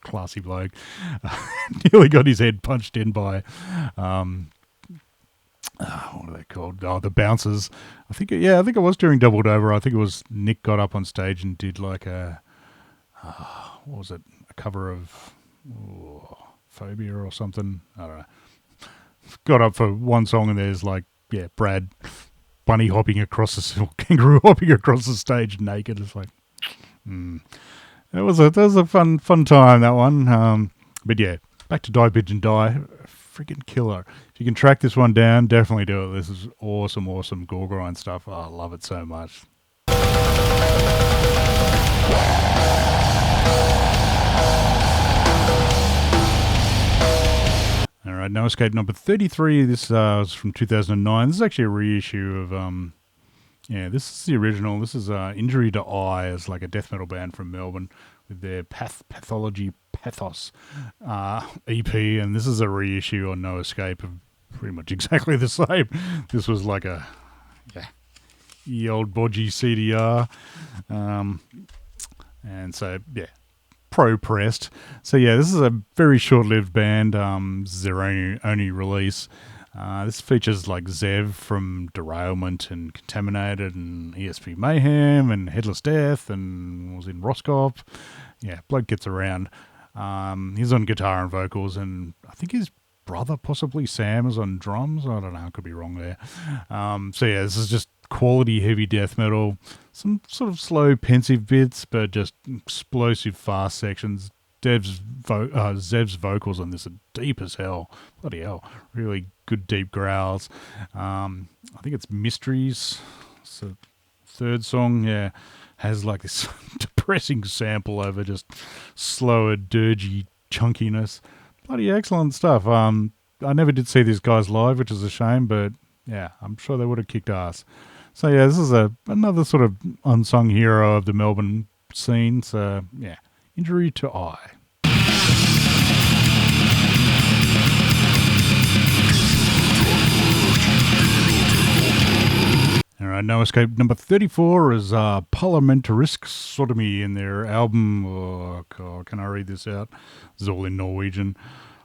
Classy bloke. Nearly got his head punched in by what are they called? Oh, the Bouncers. I think it was during Doubled Over. I think it was Nick got up on stage and did like a what was it? A cover of Phobia or something. I don't know. Got up for one song and there's like Brad bunny hopping across the kangaroo hopping across the stage naked. It's like, That was a fun time, that one. But yeah, back to Die Pigeon Die. Freaking killer. If you can track this one down, definitely do it. This is awesome gore grind stuff. Oh, I love it so much. All right, No Escape number 33. This was from 2009. This is actually a reissue of, this is the original. This is Injury to Eye. It's like a death metal band from Melbourne with their Pathology Pathos EP, and this is a reissue on No Escape of pretty much exactly the same. This was like the old bodgy CDR, and so pro-pressed. So this is a very short-lived band. This is their only release. This features like Zev from Derailment and Contaminated and ESP Mayhem and Headless Death and was in Roscoff. Yeah, bloke gets around. He's on guitar and vocals, and I think his brother, possibly Sam, is on drums. I don't know, I could be wrong there. This is just quality heavy death metal. Some sort of slow, pensive bits, but just explosive, fast sections. Zev's vocals on this are deep as hell. Bloody hell. Really good deep growls. I think it's Mysteries. So third song, has like this depressing sample over just slower, dirgy chunkiness. Bloody excellent stuff. I never did see these guys live, which is a shame, but I'm sure they would have kicked ass. So this is another sort of unsung hero of the Melbourne scene. So Injury to Eye. All right, No Escape number 34 is Parlamentarisk Sodomy in their album. Oh, God, can I read this out? This is all in Norwegian.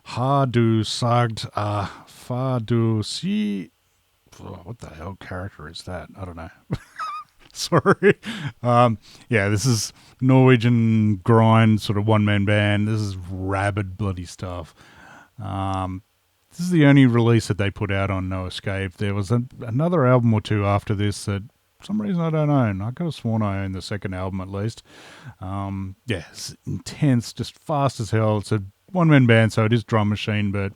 Har du sagt far du si... what the hell character is that? I don't know. Sorry. This is Norwegian grind, sort of one-man band. This is rabid bloody stuff. this is the only release that they put out on No Escape. There was another album or two after this that for some reason I don't own. I could have sworn I owned the second album at least. Yeah, it's intense, just fast as hell. It's a one-man band, so it is drum machine, but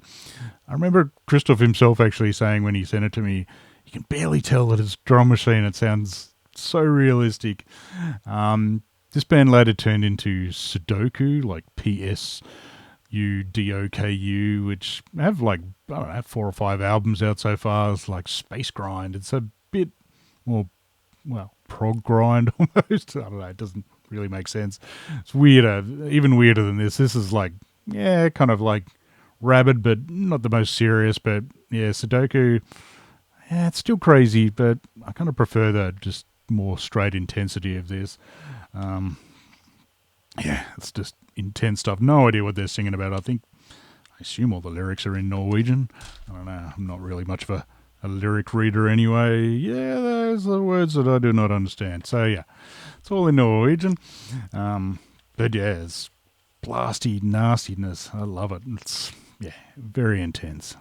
I remember Christoph himself actually saying when he sent it to me, you can barely tell that it's drum machine. It sounds so realistic. This band later turned into Sudoku, like PSUDOKU, which have like, I don't know, 4 or 5 albums out so far. It's like Space Grind. It's a bit more, well, prog grind almost. I don't know, it doesn't really make sense. It's weirder, even weirder than this. This is like, yeah, kind of like rabid, but not the most serious. But yeah, Sudoku, yeah, it's still crazy, but I kind of prefer the just more straight intensity of this. Yeah, it's just intense stuff. No idea what they're singing about. I assume all the lyrics are in Norwegian. I don't know. I'm not really much of a lyric reader anyway. Yeah, those are words that I do not understand. So yeah, it's all in Norwegian. But yeah, it's blasty nastiness. I love it. It's, yeah, very intense.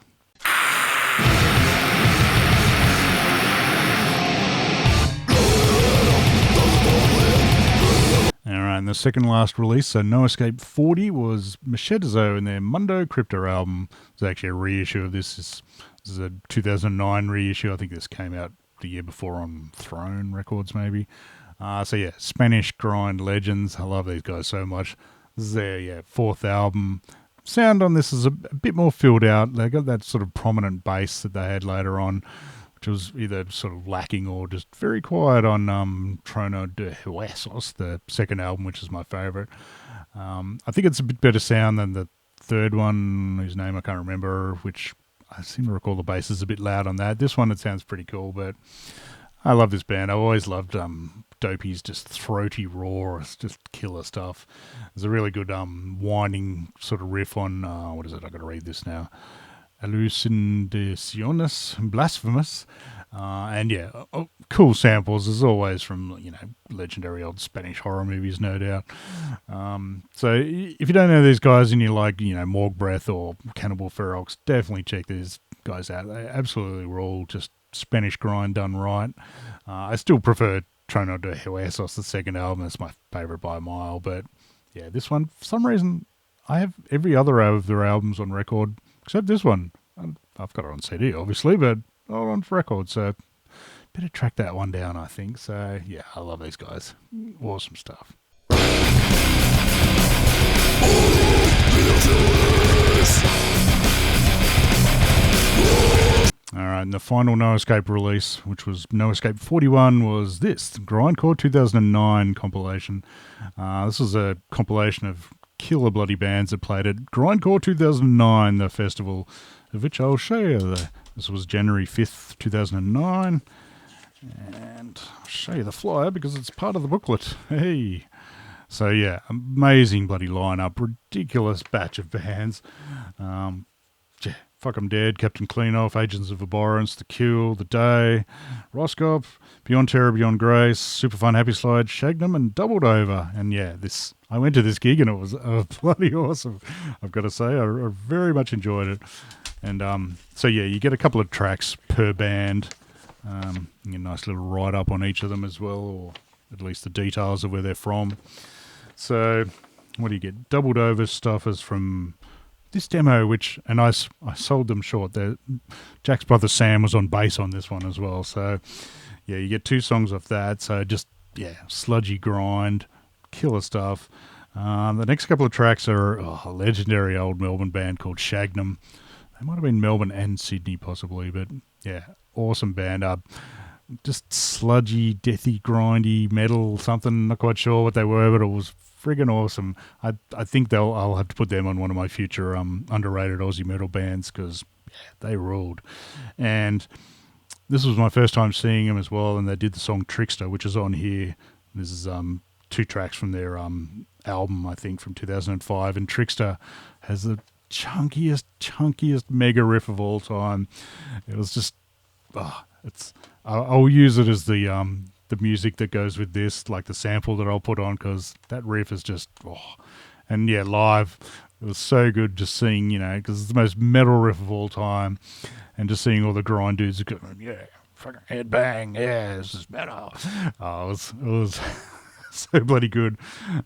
Alright, and the second last release, so No Escape 40, was Machetezo and their Mundo Crypto album. It's actually a reissue of this. This is a 2009 reissue. I think this came out the year before on Throne Records, maybe. So yeah, Spanish grind legends. I love these guys so much. This is their 4th album. Sound on this is a bit more filled out. They got that sort of prominent bass that they had later on, which was either sort of lacking or just very quiet on Trono de Huesos, the second album, which is my favourite. I think it's a bit better sound than the third one, whose name I can't remember, which I seem to recall the bass is a bit loud on that. This one, it sounds pretty cool, but I love this band. I've always loved Dopey's just throaty roar. It's just killer stuff. There's a really good whining sort of riff on, what is it? I've got to read this now. Hallucinaciones Blasphemous. And yeah, cool samples as always from, legendary old Spanish horror movies, no doubt. So if you don't know these guys and you like, Morgue Breath or Cannibal Ferox, definitely check these guys out. They absolutely rule, just Spanish grind done right. I still prefer Trono de Huesos, the second album. That's my favourite by a mile. But yeah, this one, for some reason, I have every other of their albums on record except this one. I've got it on CD, obviously, but not on record, so better track that one down, I think. So, yeah, I love these guys. Awesome stuff. Alright, and the final No Escape release, which was No Escape 41, was this, the Grindcore 2009 compilation. This was a compilation of killer bloody bands that played at Grindcore 2009, the festival, of which I'll show you. This was January 5th, 2009, and I'll show you the flyer because it's part of the booklet. Hey! So yeah, amazing bloody lineup, ridiculous batch of bands. Yeah, Fuck 'em Dead, Captain Cleanoff, Agents of Abhorrence, The Cure, The Day, Roscoe, Beyond Terror, Beyond Grace, Superfun, Happy Slide, Shagnum, and Doubled Over. And yeah, I went to this gig and it was bloody awesome, I've got to say. I very much enjoyed it. And so yeah, you get a couple of tracks per band. You get a nice little write-up on each of them as well, or at least the details of where they're from. So what do you get? Doubled Over stuff is from this demo, and I sold them short. Jack's brother Sam was on bass on this one as well. So yeah, you get 2 songs off that. So just, yeah, sludgy grind, killer stuff. The next couple of tracks are a legendary old Melbourne band called Shagnum. They might have been Melbourne and Sydney possibly, but yeah, awesome band. Just sludgy, deathy, grindy metal, something, not quite sure what they were, but it was friggin' awesome. I think I'll have to put them on one of my future underrated Aussie metal bands because yeah, they ruled. And this was my first time seeing them as well, and they did the song Trickster, which is on here. This is 2 tracks from their album, I think, from 2005, and Trickster has the chunkiest mega riff of all time. It was just, I'll use it as the music that goes with this, like the sample that I'll put on, because that riff is just, and yeah, live, It was so good just seeing, because it's the most metal riff of all time, and just seeing all the grind dudes going, yeah, fucking headbang, yeah, this is metal. Oh, it was so bloody good.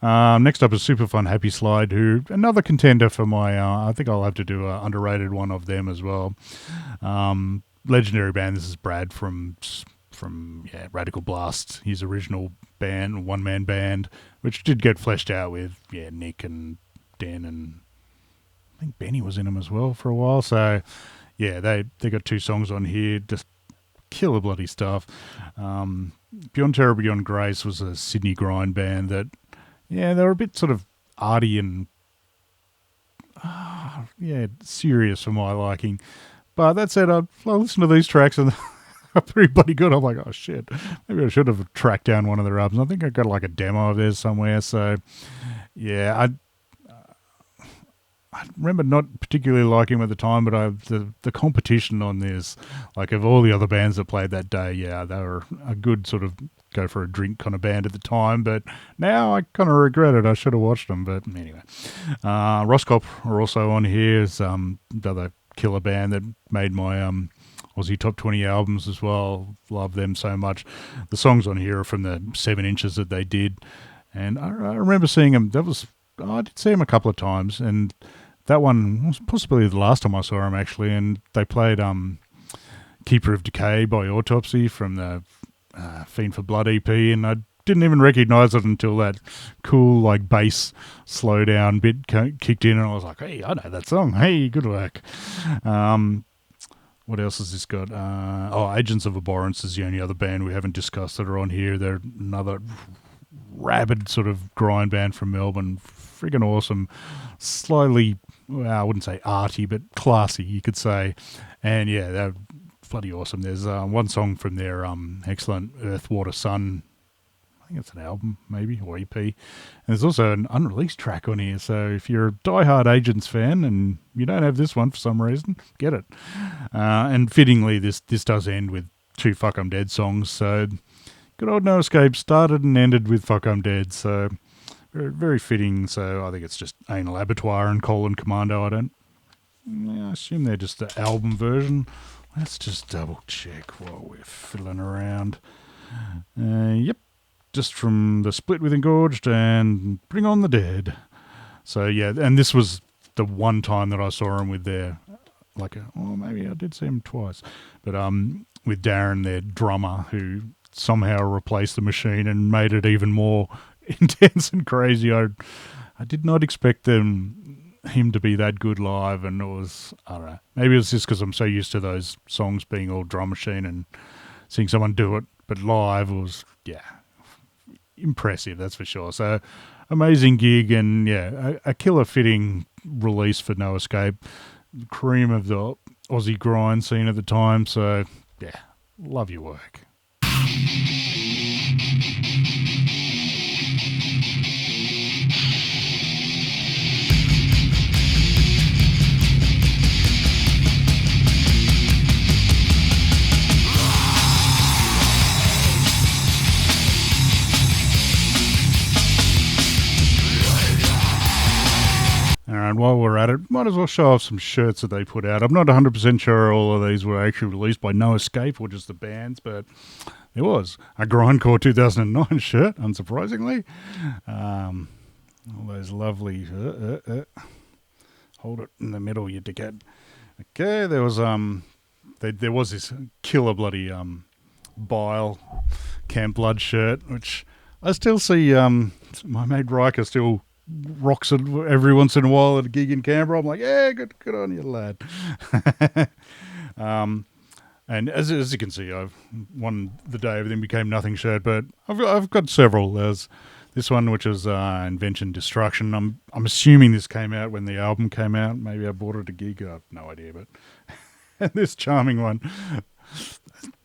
Next up is Super Fun Happy Slide, who another contender for my. I think I'll have to do an underrated one of them as well. Legendary band. This is Brad from Radical Blast, his original band, one man band, which did get fleshed out with Nick and Dan, and I think Benny was in them as well for a while. So yeah, they got 2 songs on here, just killer bloody stuff. Beyond Terror, Beyond Grace was a Sydney grind band that, they were a bit sort of arty and serious for my liking. But that said, I listened to these tracks and are pretty bloody good. I'm like, oh shit, maybe I should have tracked down one of their albums. I think I got like a demo of theirs somewhere. So yeah, I remember not particularly liking them at the time, but the competition on this, like of all the other bands that played that day, they were a good sort of go for a drink kind of band at the time, but now I kind of regret it. I should have watched them, but anyway. Roscop are also on here. It's another killer band that made my Aussie Top 20 albums as well. Love them so much. The songs on here are from the 7 inches that they did, and I remember seeing them. I did see them a couple of times, and that one was possibly the last time I saw them actually, and they played Keeper of Decay by Autopsy from the Fiend for Blood EP, and I didn't even recognise it until that cool like bass slow down bit kicked in, and I was like, hey, I know that song. Hey, good work. What else has this got? Agents of Abhorrence is the only other band we haven't discussed that are on here. They're another rabid sort of grind band from Melbourne. Friggin' awesome. Slightly, I wouldn't say arty, but classy, you could say. And yeah, they're bloody awesome. There's one song from their excellent Earth, Water, Sun. I think it's an album, maybe, or EP. And there's also an unreleased track on here. So if you're a diehard Agents fan and you don't have this one for some reason, get it. And fittingly, this does end with 2 Fuck I'm Dead songs. So good old No Escape started and ended with Fuck I'm Dead. So very, very fitting. So I think it's just Anal Abattoir and Colon Commando. I assume they're just the album version. Let's just double check while we're fiddling around. Yep. Just from the split with Engorged and Bring On the Dead. So yeah, and this was the one time that I saw them with their, maybe I did see them twice, but with Darren, their drummer, who somehow replaced the machine and made it even more intense and crazy. I did not expect him to be that good live, and it was, I don't know, maybe it was just because I'm so used to those songs being all drum machine and seeing someone do it, but live was, impressive, that's for sure. So amazing gig, and a killer fitting release for No Escape, cream of the Aussie grind scene at the time. So love your work. And while we're at it, might as well show off some shirts that they put out. I'm not 100% sure all of these were actually released by No Escape or just the bands, but there was a Grindcore 2009 shirt, unsurprisingly. All those lovely... hold it in the middle, you dickhead. Okay, there was there was this killer bloody Bile Camp Blood shirt, which I still see my mate Riker still rocks it every once in a while at a gig in Canberra. I'm like, yeah, good on you, lad. And as you can see, I've won the Day Everything Became Nothing shirt, but I've got several. There's this one, which is Invention Destruction. I'm assuming this came out when the album came out. Maybe I bought it at a gig. I have no idea, but and this charming one,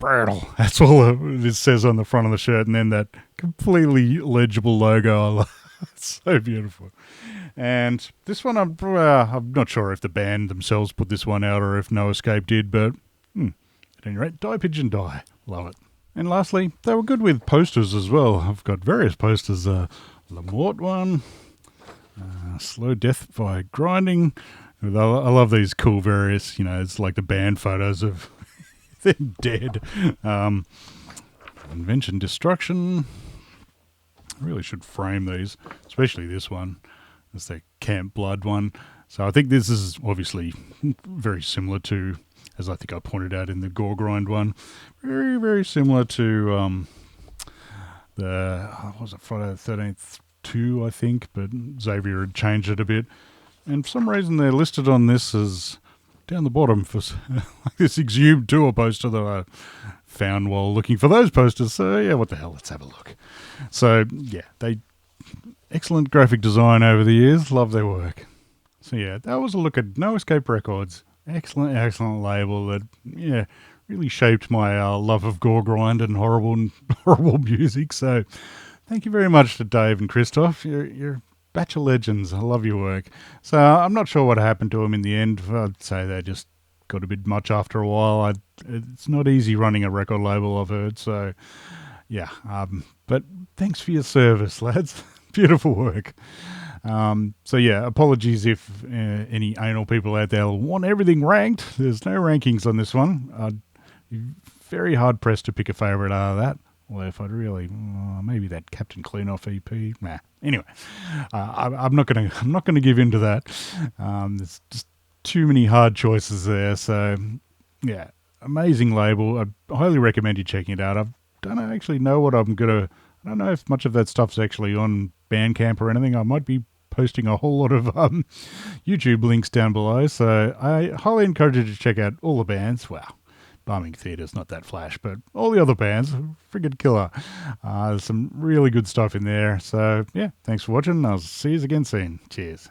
Brattle. That's all it says on the front of the shirt, and then that completely legible logo. I love. It's so beautiful. And this one, I'm not sure if the band themselves put this one out or if No Escape did, but at any rate, Die Pigeon Die. Love it. And lastly, they were good with posters as well. I've got various posters. Lamort one. Slow death by grinding. I love these cool various, it's like the band photos of them dead. Invention destruction. I really should frame these, especially this one. It's the Camp Blood one. So I think this is obviously very similar to, as I think I pointed out in the Gore Grind one, very, very similar to what was it, Friday the 13th 2, I think, but Xavier had changed it a bit. And for some reason they're listed on this as down the bottom for like this Exhumed Tour poster that I found while looking for those posters. So yeah, what the hell, let's have a look. So yeah, they excellent graphic design over the years. Love their work. So yeah, that was a look at No Escape Records. Excellent, excellent label that, yeah, really shaped my love of gore grind and horrible music. So thank you very much to Dave and Christoph. You're a batch of legends. I love your work. So I'm not sure what happened to them in the end. I'd say they just got a bit much after a while. It's not easy running a record label, I've heard. So yeah, but thanks for your service, lads. Beautiful work. So yeah, apologies if any anal people out there want everything ranked. There's no rankings on this one. I'd be very hard pressed to pick a favourite out of that. Well, if I'd really, maybe that Captain Cleanoff EP. Nah. Anyway, I'm not gonna give in to that. There's just too many hard choices there. So yeah, amazing label. I highly recommend you checking it out. I don't actually know what I'm gonna. I don't know if much of that stuff's actually on Bandcamp or anything. I might be posting a whole lot of YouTube links down below. So I highly encourage you to check out all the bands. Wow. Bombing Theatre's not that flash, but all the other bands, friggin' killer. There's some really good stuff in there. So, yeah, thanks for watching. I'll see you again soon. Cheers.